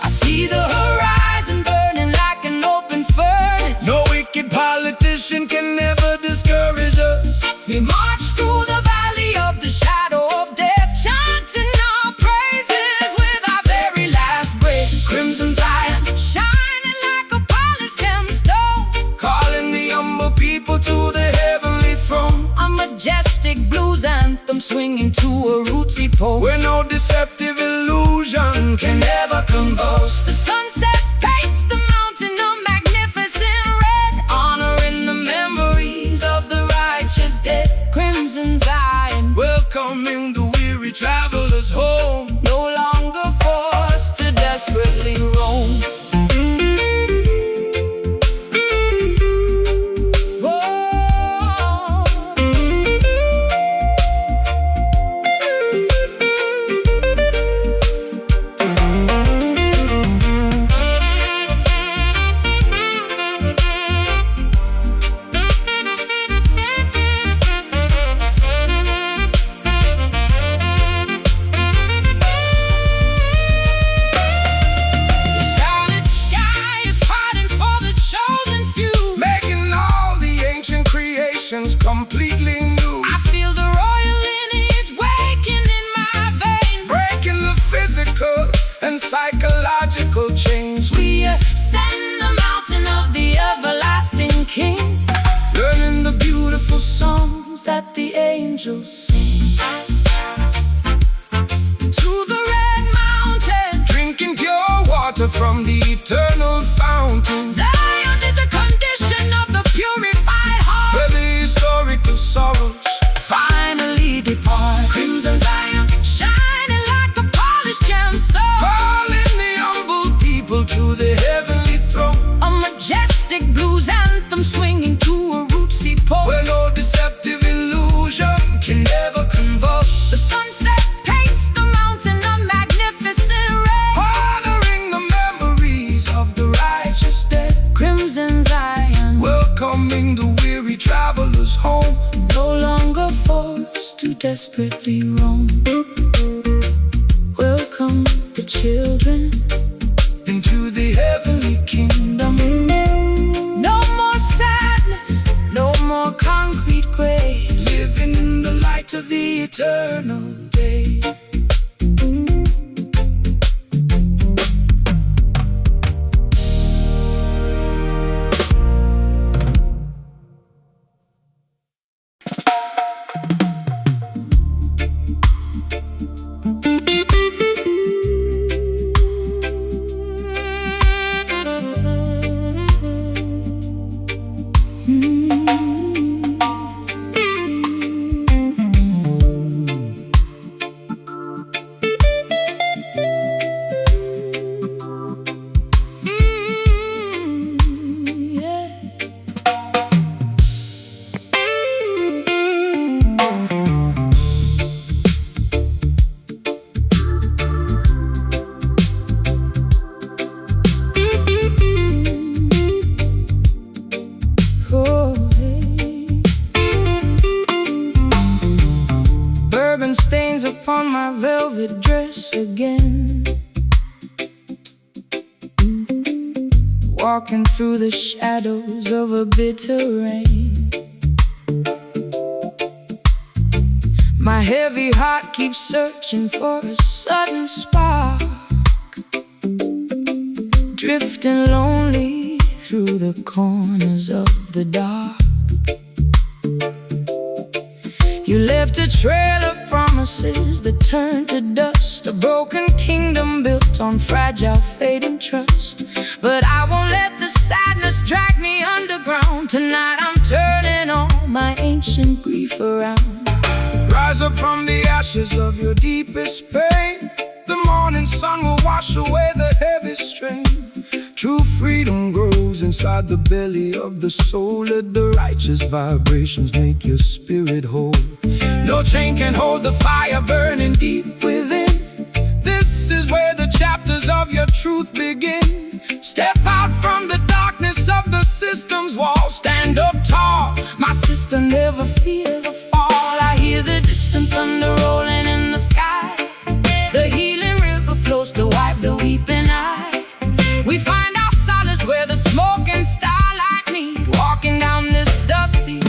I see the horizon burning like an open furnace. No wicked politician can ever discourage us. We march through the valley of the shadow of death, chanting our praises with our very last breath. Crimson Zion, shining like a polished gemstone, calling the humble people to the heavenly throne. A majestic blues anthem swinging to a rootsy pole, where no deceptive illusion can ever convulse. The sunset paints the mountain a magnificent red, honoring the memories of the righteous dead. Crimson Zion, welcoming the weary travelers home, no longer forced to desperately roam. completely new. I feel the royal lineage waking in my veins, breaking the physical and psychological chains. We ascend the mountain of the everlasting King, learning the beautiful songs that the angels sing. To the red mountain, drinking pure water from the eternal fountain. Zion is a condition of the purified heart, where the historical sorrows finally depart. Crimson Zion, shining like a polished gemstone, calling the humble people to the heavenly throne. A majestic blues anthem swinging to a rootsy pole, where no deceptive illusion can never convulse. The sunset paints the mountain desperately roam. Welcome the children into the heavenly kingdom. No more sadness, no more concrete grave, Living in the light of the eternal day. Stains upon my velvet dress again, walking through the shadows of a bitter rain. My heavy heart keeps searching for a sudden spark, drifting lonely through the corners of the dark. You left a trail of promises that turned to dust, a broken kingdom built on fragile faith and trust. But I won't let the sadness drag me underground. Tonight I'm turning all my ancient grief around. Rise up from the ashes of your deepest pain. The morning sun will wash away the heavy strain. True freedom grows inside the belly of the soul. Let the righteous vibrations make your spirit whole. No chain can hold the fire burning deep within. This is where the chapters of your truth begin. Step out from the darkness of the system's wall. Stand up tall, my sister, never fear the fall. I hear the distant thunder rolling in the sky. The healing river flows to wipe the weeping eye. We find our solace where the smoke and starlight meet, walking down this dusty,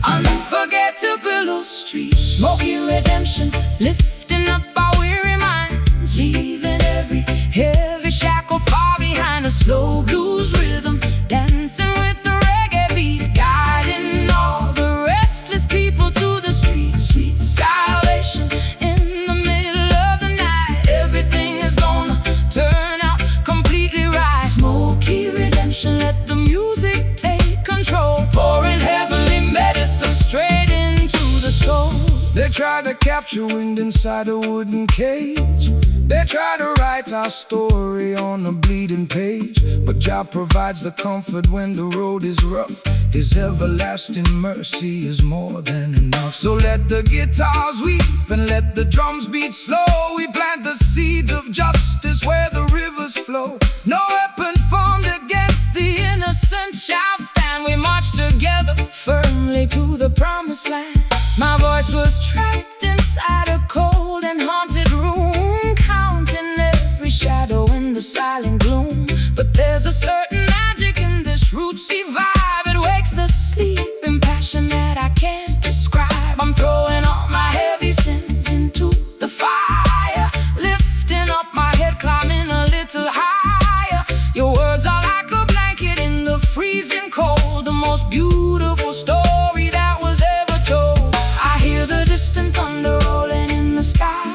unforgettable street. Smoky redemption, lifting up our weary minds, leaving every heavy shackle far behind. A slow blues rhythm, dancing with the reggae beat, guiding all the restless people to the streets. Sweet salvation in the middle of the night. Everything is gonna turn out completely right. Smoky redemption, let the music take control, pouring heavenly medicine straight into the soul. They try to capture wind inside a wooden cage. They try to write our story on a bleeding page. But Jah provides the comfort when the road is rough. His everlasting mercy is more than enough. So let the guitars weep and let the drums beat slow. We plant the seeds of justice where the rivers flow. No weapon formed against the innocent shall stand. We march together firmly to the promised land. My voice was trapped inside a cold and haunted room, counting every shadow in the silent gloom. But there's a certain magic in this rootsy vibe. It wakes the sleeping passion that I can't describe. I'm throwing all my heavy sins into the fire, lifting up my head, climbing a little higher. Your words are like a blanket in the freezing cold, the most beautiful story that was ever told. I hear the distant thunder rolling in the sky.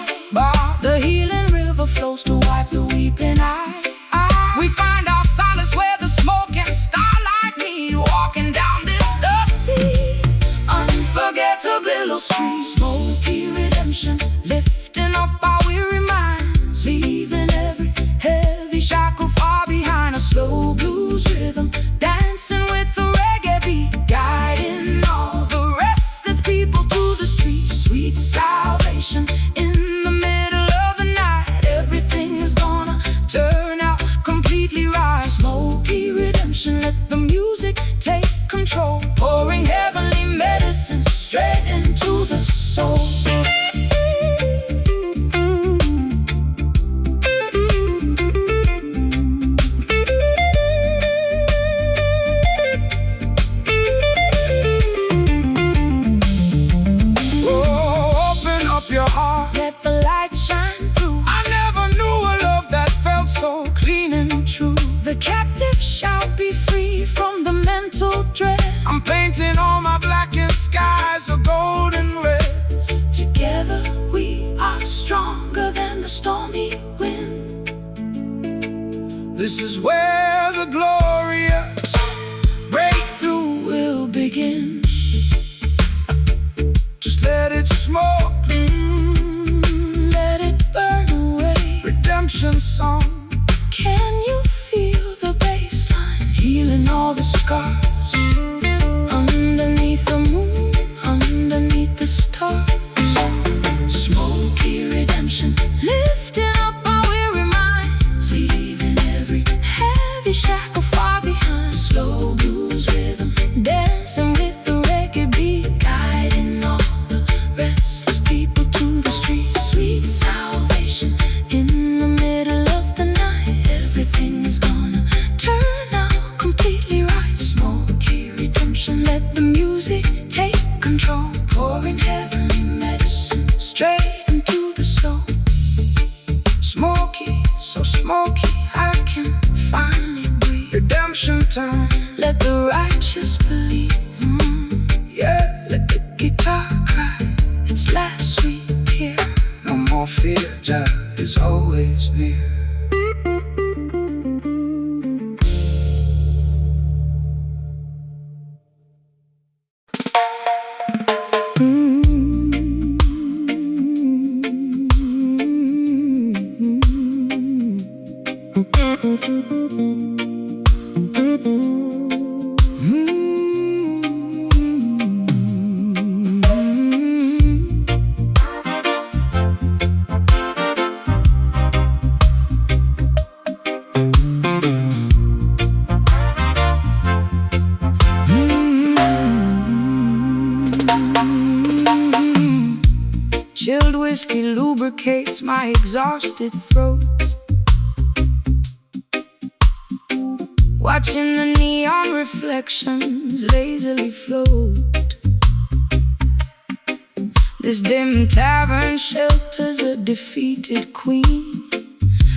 The healing river flows to wipe the weeping eye. We find our solace where the smoke and starlight meet, walking down this dusty, unforgettable street. Smoky redemption, lifting up our weary minds, leaving every heavy shackle far behind. A slow blues rhythm, dancing with the reggae beat, guiding all the restless people to the street. Sweet salvation in the middle of the night. Everything is gonna turn out completely right. Smoky redemption, let the music take control, pouring heavenly medicine straight into the soul. soul. Let the light shine through. I never knew a love that felt so clean and true. The captive shall be free from the mental dread. I'm painting all my blackened skies a golden red. Together we are stronger than the stormy wind. This is where the glorious breakthrough will begin. Just let it smoke. Let it burn away. Redemption song. Can you feel the bass line healing all the scars? Underneath the moon, underneath the stars. Smoky redemption, lifting up our weary minds, leaving every heavy shackle far behind. Slow blues rhythm, dancing with the reggae beat, guiding all the restless people to the streets. Sweet salvation in the middle of the night. Everything is gonna turn out completely right. Smoky redemption, let the music take control. Pouring heavenly medicine straight into the soul. Smoky, so smoky, I can finally breathe. redemption time. Let the righteous believe. Yeah, Let the guitar cry its last sweet tear. no more fear, Jah is always near. Chilled whiskey lubricates my exhausted throat. Watching the neon reflections lazily float. This dim tavern shelters a defeated queen,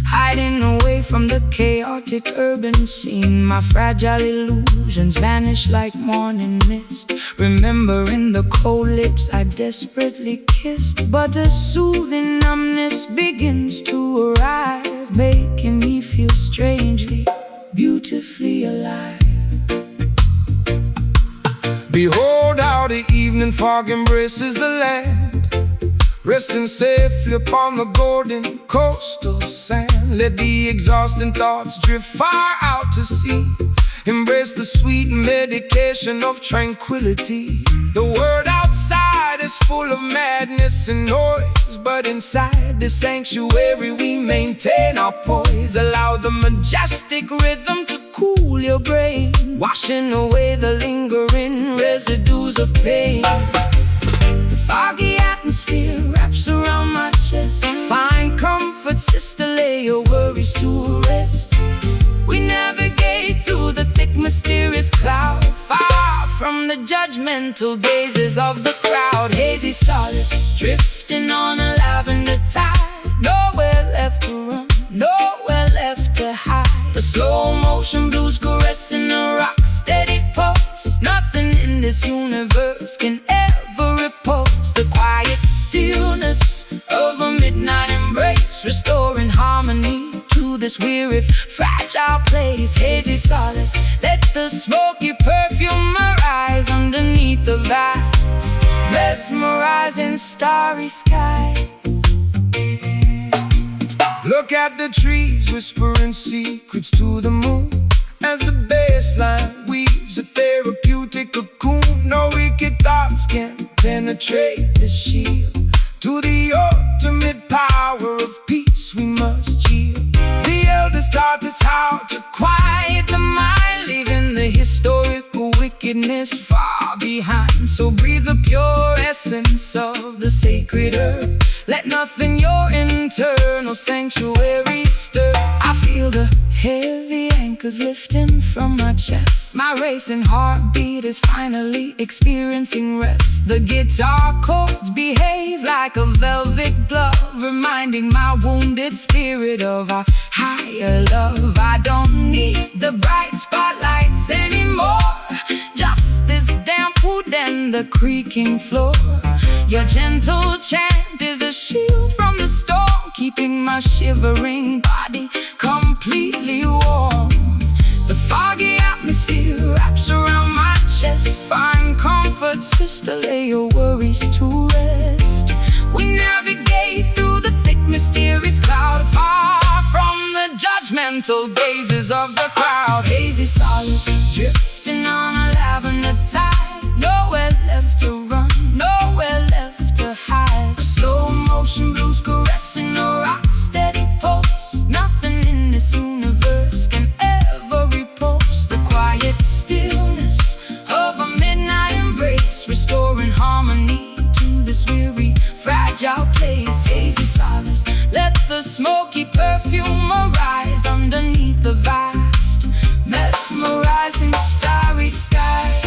hiding away from the chaotic urban scene. My fragile illusions vanish like morning mist, remembering the cold lips I desperately kissed. But a soothing numbness begins to arrive, making me feel strangely, beautifully alive. Behold how the evening fog embraces the land, resting safely upon the golden coastal sand. Let the exhausting thoughts drift far out to sea, embrace the sweet medication of tranquility. The world outside is full of madness and noise, but inside the sanctuary we maintain our poise. Allow the majestic rhythm to cool your brain, washing away the lingering residues of pain. The foggy atmosphere wraps around my chest. Find comfort, sister, lay your worries to rest. We navigate through the thick, mysterious cloud, far from the judgmental gazes of the crowd. Hazy solace, drifting on a lavender tide. Nowhere left to run, nowhere left to hide. The slow motion blues caressing a rock steady pulse. Nothing in this universe can ever repulse the quiet stillness of a midnight embrace, restoring harmony to this weary, fragile place. Hazy solace, let the smoky perfume arise underneath the vast, mesmerizing starry skies. Look at the trees whispering secrets to the moon, as the bass line weaves a therapeutic cocoon. No wicked thoughts can penetrate the shield. To the ultimate power of peace we must yield. The elders taught us how to quiet the mind, leaving the historical wicked wickedness far behind. So breathe the pure essence of the sacred herb. Let nothing your internal sanctuary stir. I feel the heavy anchors lifting from my chest. My racing heartbeat is finally experiencing rest. The guitar chords behave like a velvet glove, reminding my wounded spirit of a higher love. I don't need the bright spotlights anymore, just this damp wood and the creaking floor. Your gentle chant is a shield from the storm, keeping my shivering body completely warm. The foggy atmosphere wraps around my chest. Find comfort, sister, lay your worries to rest. We navigate through the thick, mysterious cloud, far from the judgmental gazes of the crowd. Hazy solace, drifting on a lavender tide. Nowhere left to run, nowhere left to hide. A slow motion blues caressing a rock steady pulse. Nothing in this universe can ever repulse the quiet stillness of a midnight embrace, restoring harmony to this weary, fragile place. Hazy solace, let the smoky perfume arise underneath the vast, mesmerizing starry sky.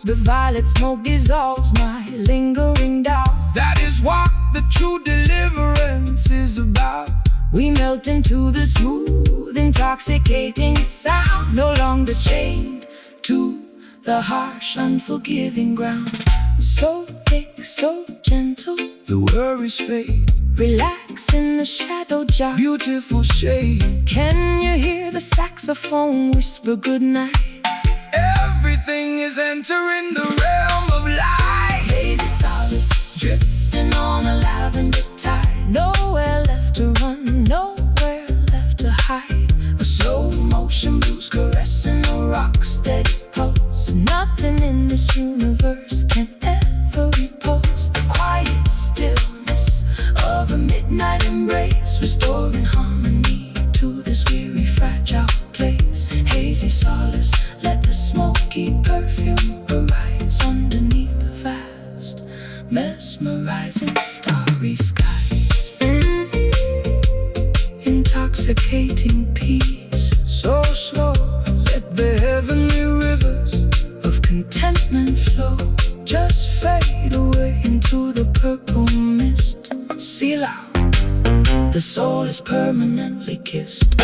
The violet smoke dissolves my lingering doubt. That is what the true deliverance is about. We melt into the smooth, intoxicating sound, no longer chained to the harsh, unforgiving ground. So thick, so gentle, the worries fade. Relax in the shadow jar, beautiful shade. Can you hear the saxophone whisper goodnight? Everything is entering the realm of light. Hazy solace, drifting on a lavender tide. Nowhere left to run, nowhere left to hide. A slow motion blues caressing a rock steady pulse. Nothing in this universe can ever repulse the quiet stillness of a midnight embrace, restoring harmony to this weary, fragile place. Hazy solace, let the smoky perfume arise underneath the vast, mesmerizing starry skies. Intoxicating peace, so slow. Let the heavenly rivers of contentment flow. Just fade away into the purple mist. Seal out, the soul is permanently kissed.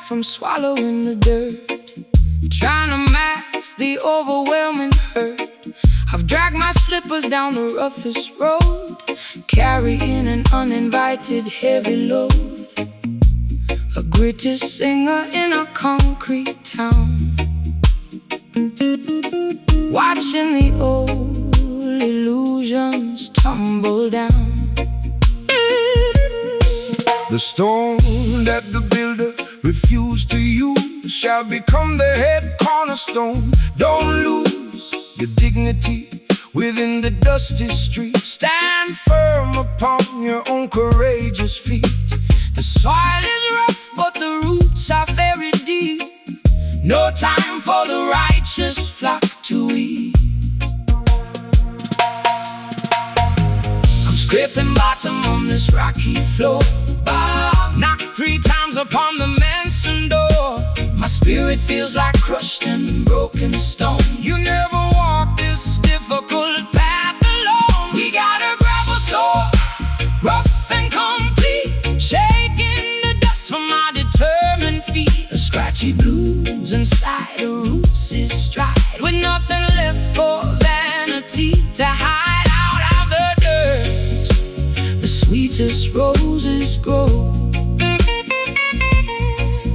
From swallowing the dirt, trying to mask the overwhelming hurt. I've dragged my slippers down the roughest road, carrying an uninvited heavy load. A gritty singer in a concrete town, watching the old illusions tumble down. The stone that the builder refused to use shall become the head cornerstone. Don't lose your dignity within the dusty street. Stand firm upon your own courageous feet. The soil is rough, but the roots are very deep. No time for the righteous flock to eat. scraping bottom on this rocky floor. Bob knocked 3 times upon the mansion door. My spirit feels like crushed and broken stone. You never walk this Difficult path alone. We got a gravel soul, rough and complete, shaking the dust from my determined feet. The scratchy blues inside the roots is stride, with nothing left for vanity to hide out of the dirt. The sweetest roses grow.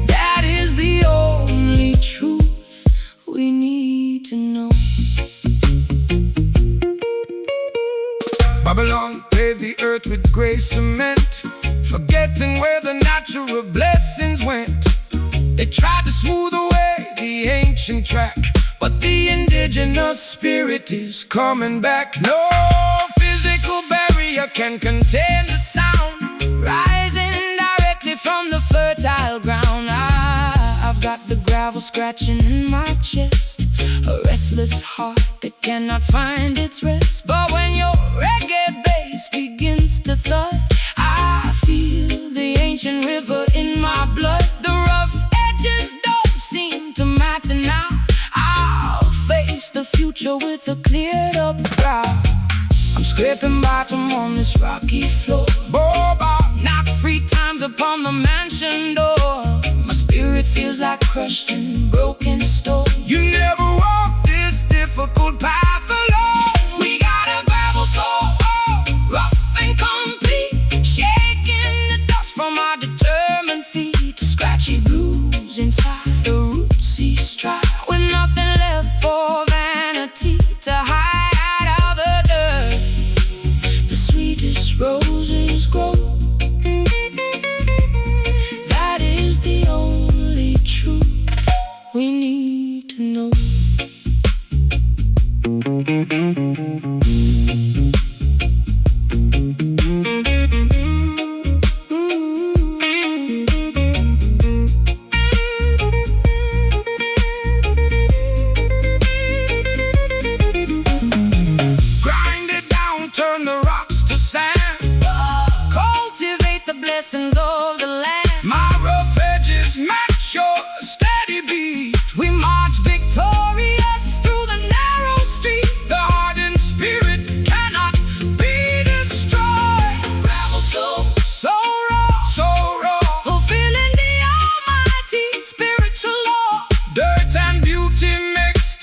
That is the only truth we need to know. Babylon paved the earth with gray cement, forgetting where the natural blessings went. They tried to smooth away the ancient track, but the indigenous spirit is coming back. No physical barrier can contain the sound, rising directly from the fertile ground. I've got the gravel scratching in my chest, a restless heart that cannot find its rest. But when your reggae bass begins to thud, I feel the ancient river in my blood. The rough edges don't seem to matter now. I'll face the future with a cleared up brow. I'm scraping bottom on this rocky floor. Boba knocked 3 times upon the mansion door. My spirit feels like crushed and broken stone. You never walk this difficult path alone. We got a gravel soul, rough and complete, shaking the dust from our determined feet. The scratchy blues inside the rootsy stride, with nothing left for vanity to hide out of the dirt. The sweetest roses grow. That is the only truth we need to know. grind it down, turn the rocks to sand. Cultivate the blessings of the land. My rough edges match your steady beat. We march victorious through the narrow street. The hardened spirit cannot be destroyed. Gravel soul, So raw, so raw. fulfilling the almighty spiritual law. Dirt and beauty mixed.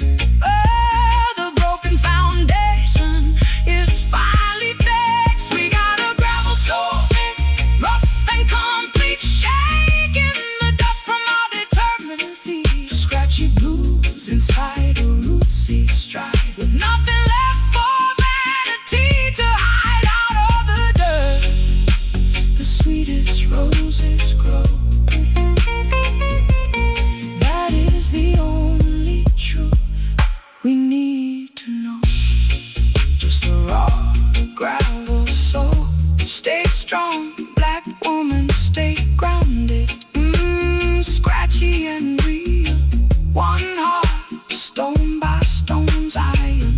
The broken foundation is finally fixed. We got a gravel soul, rough and complete, shaking the dust from our determined feet. Scratchy blues inside a rootsy stride, with nothing left for vanity to hide out of the dirt. The sweetest roses grow. That is the only truth we need to know. Just a raw gravel soul, stay strong, black woman, stay grounded. Scratchy and real, one heart, stone by stone's iron.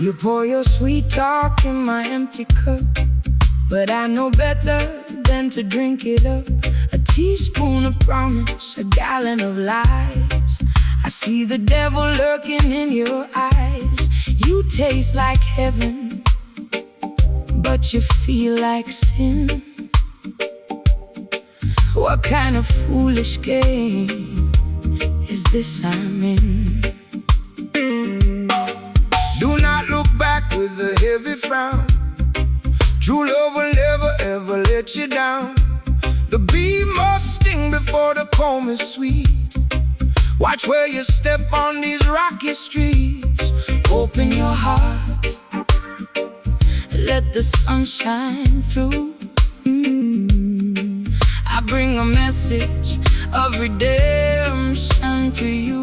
You pour your sweet talk in my empty cup, but I know better than to drink it up. A teaspoon of promise, a gallon of lies. I see the devil lurking in your eyes. You taste like heaven, but you feel like sin. What kind of foolish game is this I'm in. Do not look back with a heavy frown. True love will never ever let you down. The bee must sting before the comb is sweet. Watch where you step on these rocky streets. Open your heart, let the sun shine through. I bring a message of redemption to you.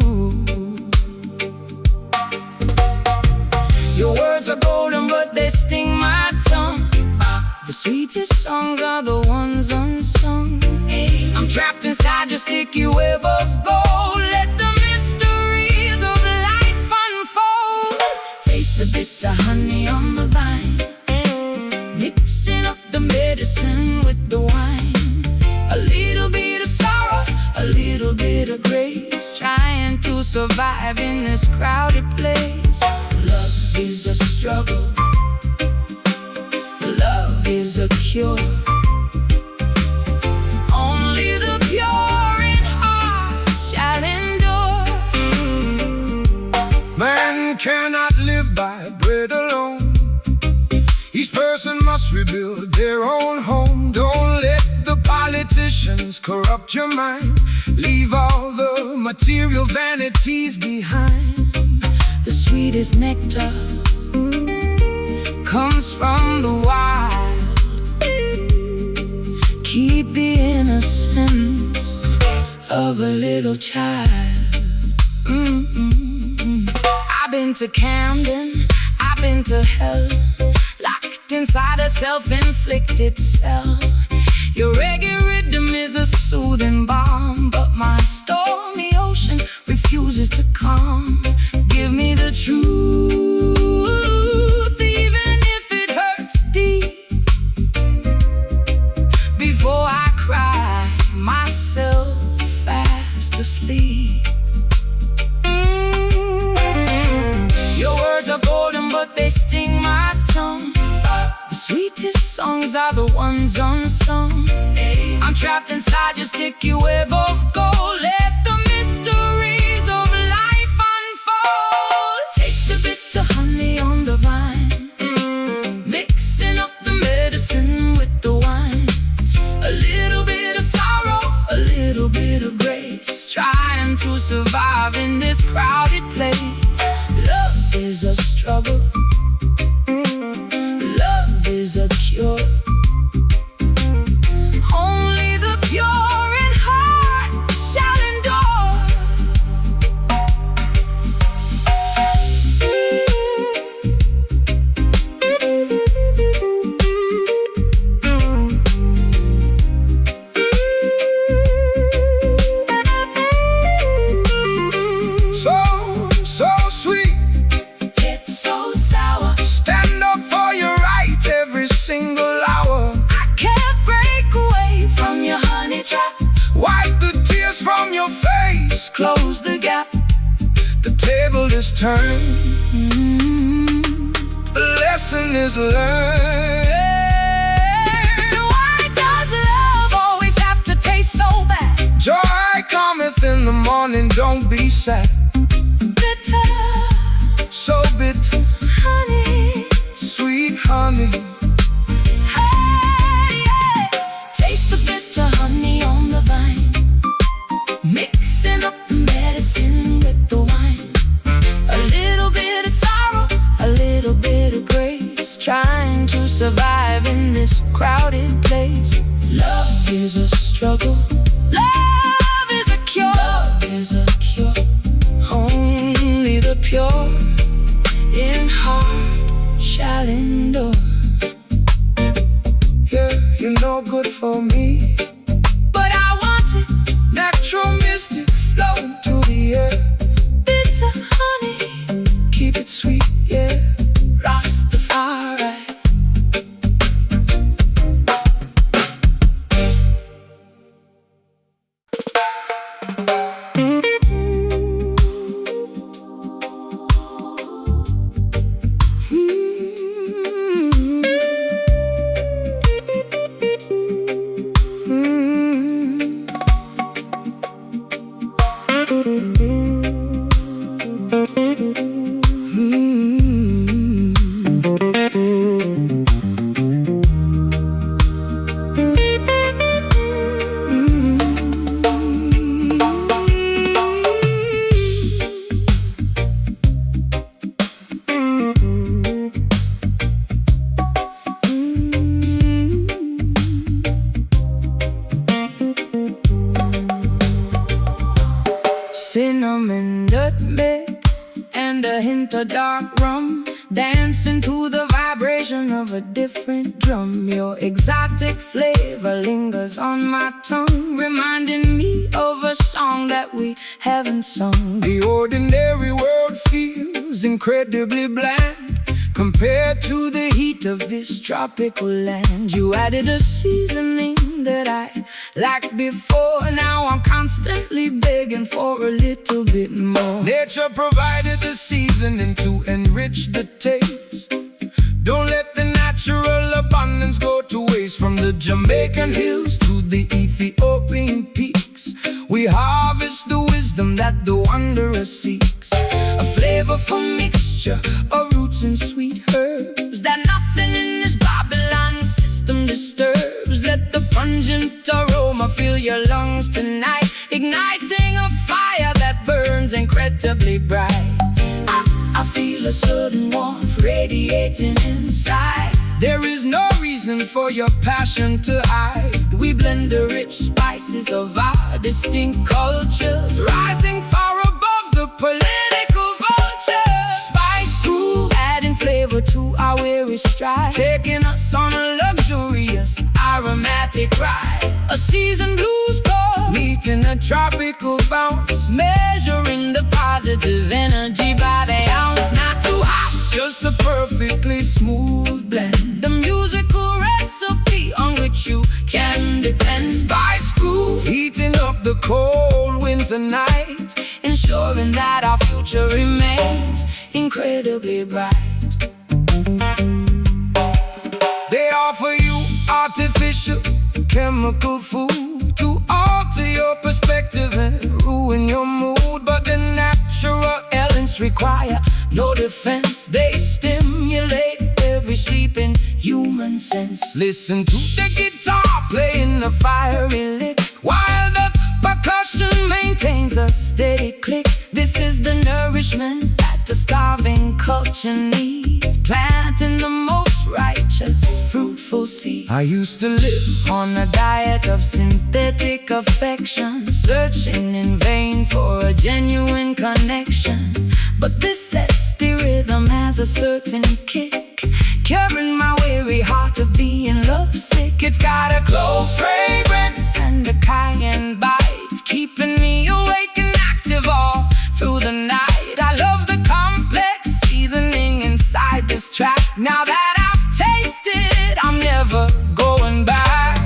Your words are golden, but they sting my tongue. The sweetest songs are the ones unsung. I'm trapped inside your sticky web of gold. Let the mysteries of life unfold. Taste the bitter honey on the vine, mixing up the medicine with the wine. A little bit of sorrow, a little bit of grace, trying to survive in this crowded place. Love is a struggle, love is a cure. Only the pure in heart shall endure. Man cannot live by bread alone. Each person must rebuild their own home. Don't let the politicians corrupt your mind. Leave all the material vanities behind. The sweetest nectar comes from the wild. Keep the innocence of a little child. I've been to Camden, I've been to hell, locked inside a self-inflicted cell. Your reggae rhythm is a soothing balm, but my stormy ocean refuses to calm. Give me the truth, even if it hurts deep. Before I cry myself fast asleep. Your words are golden, but they sting my tongue. The sweetest songs are the ones unsung. I'm trapped inside your sticky web of gold. Let the mysteries of life unfold. Taste the bitter honey on the vine, mixing up the medicine with the wine. A little bit of sorrow, a little bit of grace, trying to survive in this crowded place. Love is a struggle, love is a cure. Only the pure in heart shall endure. So sweet, It's so sour, stand up for your right every single hour. I can't break away from your honey trap. Wipe the tears from your face. Close the gap. The table is turned, the lesson is learned. Why does love always have to taste so bad? Joy cometh in the morning, don't be sad. Bitter So bitter, honey, sweet honey. hey, yeah. Taste the bitter honey on the vine, mixing up the medicine with the wine. A little bit of sorrow, a little bit of grace, trying to survive in this crowded place. Love is a struggle, love is a cure. Love is a cure. Only the pure in heart shall endure. Yeah, you're no good for me. But I want it, Natural mystic flowing through the air. bitter honey, Keep it sweet, yeah. Rastafari. Cinnamon, nutmeg, and a hint of dark rum, dancing to the vibration of a different drum. Your exotic flavor lingers on my tongue, reminding me of a song that we haven't sung. The ordinary world feels incredibly bland compared to the heat of this tropical land. You added a seasoning that I lacked before. Now I'm constantly begging for a little bit more. Nature provided the seasoning to enrich the taste. Don't let the natural abundance go to waste. From the Jamaican hills to the Ethiopian peaks, we harvest the wisdom that the wanderer seeks. A flavorful mixture of roots and sweet herbs that nothing in this Babylon system disturbs. Let the pungent aroma fill your lungs tonight, igniting a fire that burns incredibly bright. I feel a sudden warmth radiating inside. There is no reason for your passion to hide. We blend the rich spices of our distinct cultures, rising far above the political vultures. Spice groove, adding flavor to our weary stride, taking us on a luxurious aromatic ride. A seasoned blues chord, meeting a tropical bounce, measuring the positive energy by the ounce. Not too hot, just a perfectly smooth blend. the musical recipe on which you can depend. Spice groove, heating up the cold winter night, ensuring that our future remains incredibly bright. They offer you artificial chemical food to alter your perspective and ruin your mood. But the natural elements require No defense, they stimulate every sleeping human sense. listen to the guitar playing the Fiery lick, while the percussion maintains a steady click. This is the nourishment that the starving culture needs, planting the most righteous, fruitful seeds. I used to live On a diet of synthetic affection, searching in vain for a genuine connection. But this zesty rhythm has a certain kick, curing my weary heart of being lovesick. It's got a clove fragrance and a cayenne bite, keeping me awake and active all through the night. I love the complex seasoning inside this track. Now that I've tasted, I'm never going back.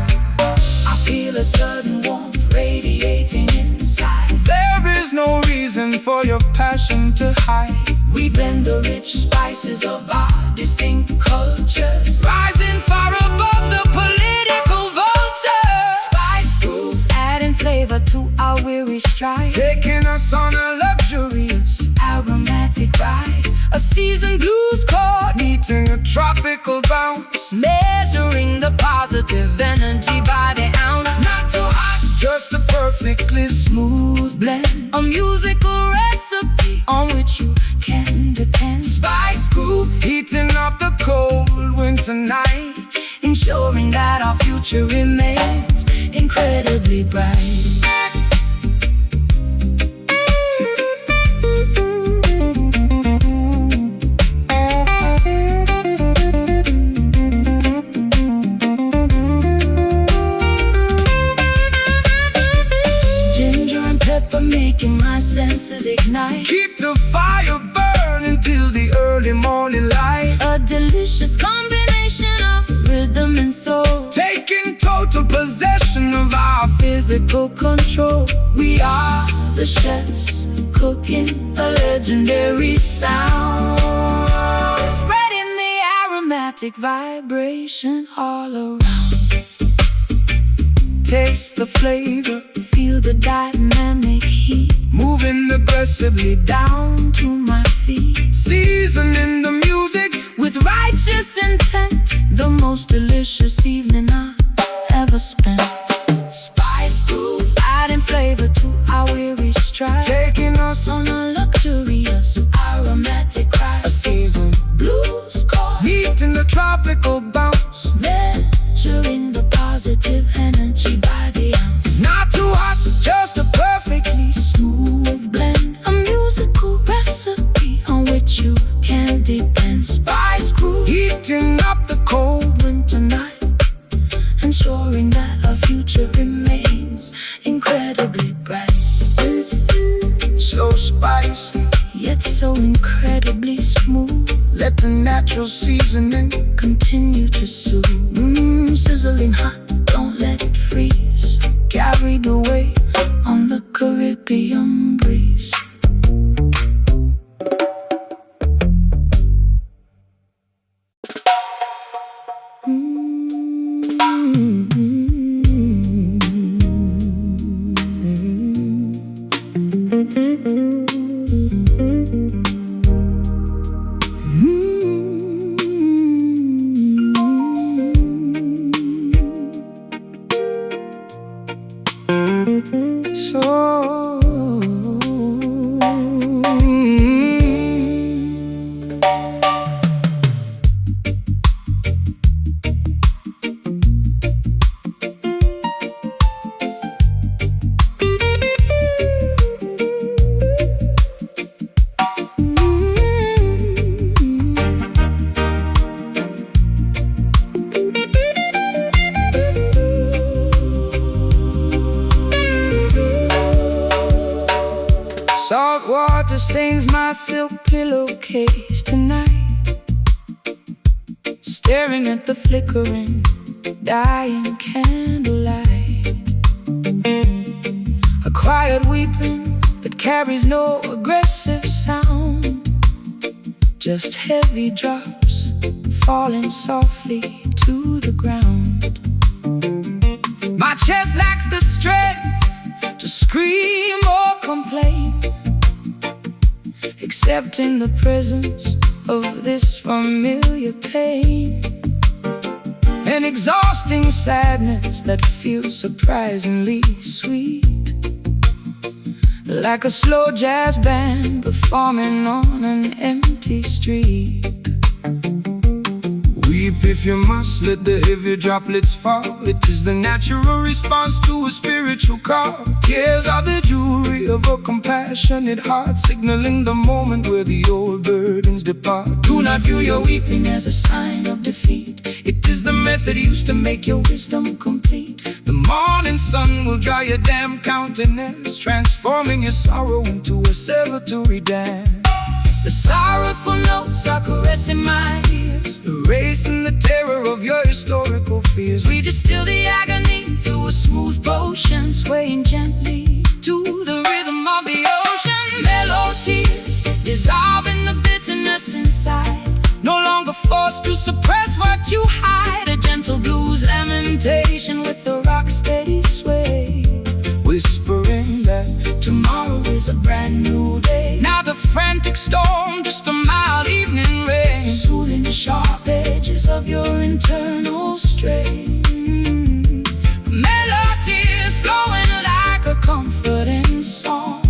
I feel a sudden warmth radiating inside. There is no reason for your passion to hide. We blend the rich spices of our distinct cultures, rising far above the political vultures. Spice groove, adding flavor to our weary stride, Taking us on a luxurious aromatic ride. A seasoned blues chord, meeting a tropical bounce, measuring the positive energy by the ounce. Not too hot, just a perfectly smooth blend, a musical recipe on which you can depend. Spice groove, heating up the cold winter night, ensuring that our future remains incredibly bright. Ginger and pepper making my senses ignite, keep the fire burning till the early morning light. a delicious combination of rhythm and soul, Taking total possession of our physical control. We are the chefs, cooking a legendary sound, spreading the aromatic vibration all around. taste the flavor, Feel the dynamic heat, moving aggressively down to my feet, seasoning the music with righteous intent. The most delicious evening I ever spent. Spice groove, adding flavor to our weary stride, taking us on a luxurious aromatic ride. a season Blues chord, meeting the tropical bounce, measuring the positive energy by the ounce. not too hot, just a perfectly Smooth blend, a musical recipe on which you can depend. Spice groove, heating up the cold winter night, ensuring that our future remains incredibly bright. so spicy. Yet so incredibly smooth, Let the natural seasoning continue to soothe. Sizzling hot, don't let it freeze, carried away on the Caribbean breeze. salt Water stains my silk pillowcase tonight, staring at the flickering, dying candlelight. A quiet weeping that carries no aggressive sound, just heavy drops falling softly to the ground. My chest lacks the strength To scream or complain, except in the presence of this familiar pain. an exhausting sadness That feels surprisingly sweet, like a slow jazz band performing on an empty street. Weep if you must, let the heavy droplets fall. It is the natural response to a spiritual call. Tears are the jewelry of a compassionate heart, signaling the moment where the old burdens depart. Do not view your weeping as a sign of defeat. It is the method used to make your Wisdom complete. The morning sun will dry your damp countenance, transforming your sorrow into a celebratory dance. The sorrowful notes are caressing my ears, Erasing the terror of your historical fears. we distill the agony to a smooth potion, swaying gently to the rhythm of the ocean. Melodies dissolving the bitterness inside, no longer forced to suppress what you hide. A gentle blues lamentation with a rock steady sway, whispering that tomorrow is a brand new day. not a frantic storm, just a mild evening rain, Soothing the sharp edges of your internal strain. Melodies flowing like a comforting song,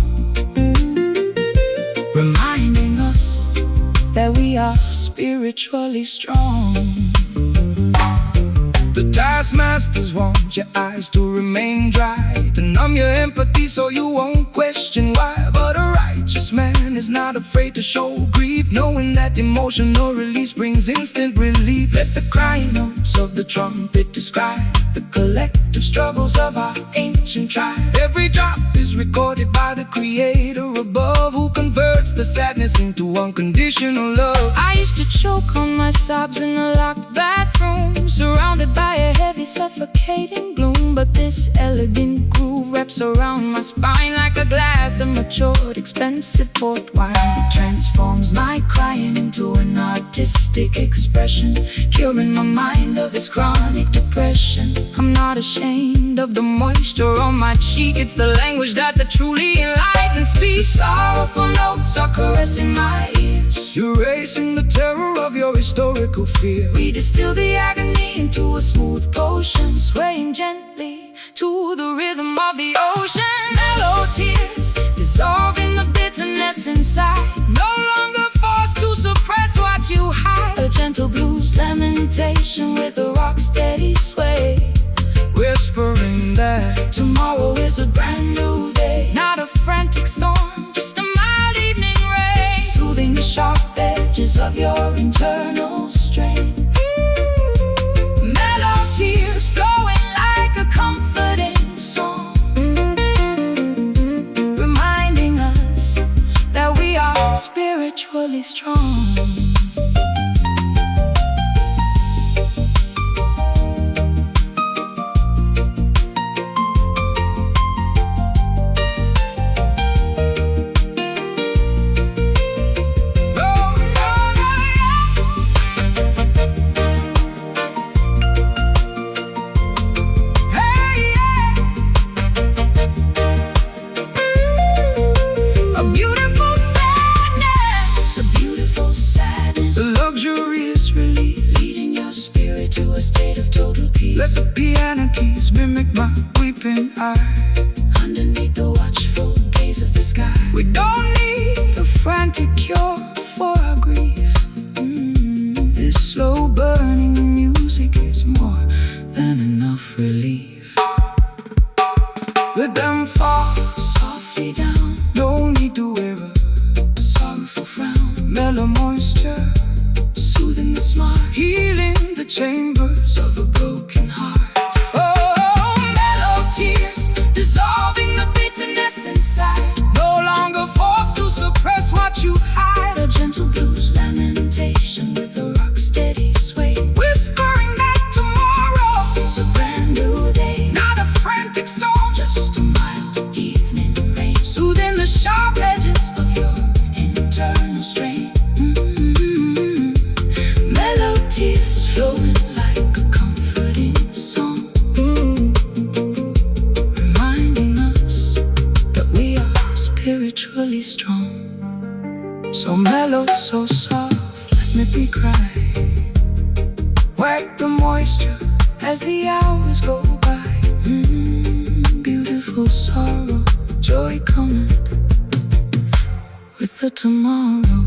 reminding us that we are spiritually strong. The taskmasters want your eyes to remain dry, to numb your empathy so you won't question why. But a righteous man is not afraid to show grief, knowing that emotional release brings instant relief. Let the crying notes of the trumpet describe the collective struggles of our ancient tribe. Every drop is recorded by the Creator above, who converts the sadness into unconditional love. I used to choke on my sobs in a locked bathroom, surrounded by a heavy suffocating gloom. But this elegant groove wraps around my spine like a glass of matured expensive port wine. It transforms my crying into an artistic artistic expression, curing my mind of its chronic depression. I'm not ashamed of the moisture on my cheek. It's the language that truly enlightens me. Sorrowful notes are caressing my ears, erasing the terror of your historical fear. we distill the agony into a smooth potion, swaying gently to the rhythm of the ocean. Mellow tears dissolving the bitterness inside, no longer forced to suppress what you hide. A gentle blues lamentation with a rock steady sway, Whispering that tomorrow is a brand new day. Not a frantic storm, just a mild evening rain, soothing the sharp edges of your internal strain. Mellow tears flowing like a comforting song, reminding us that we are spiritually strong. let the piano keys mimic my weeping eye. Underneath the watchful gaze of the sky, We don't need a frantic cure for our grief. This slow burning music is more than enough relief. Let them fall softly down, no need to wear a sorrowful frown, mellow moisture, soothing the smart, healing the chambers of a broken heart. Oh, Mellow tears dissolving the bitterness inside, no longer forced to suppress what you hide. a gentle blues lamentation with a rock steady sway, Whispering that it's a brand new day. not a frantic storm, Just a mild evening rain, soothing the sharp edges of your internal strain. Mellow tears flowing like a comforting song, reminding us that we are spiritually strong. so mellow, so soft, let me be cry. Wipe the moisture as the hours go by. Beautiful sorrow, Joy coming with the tomorrow.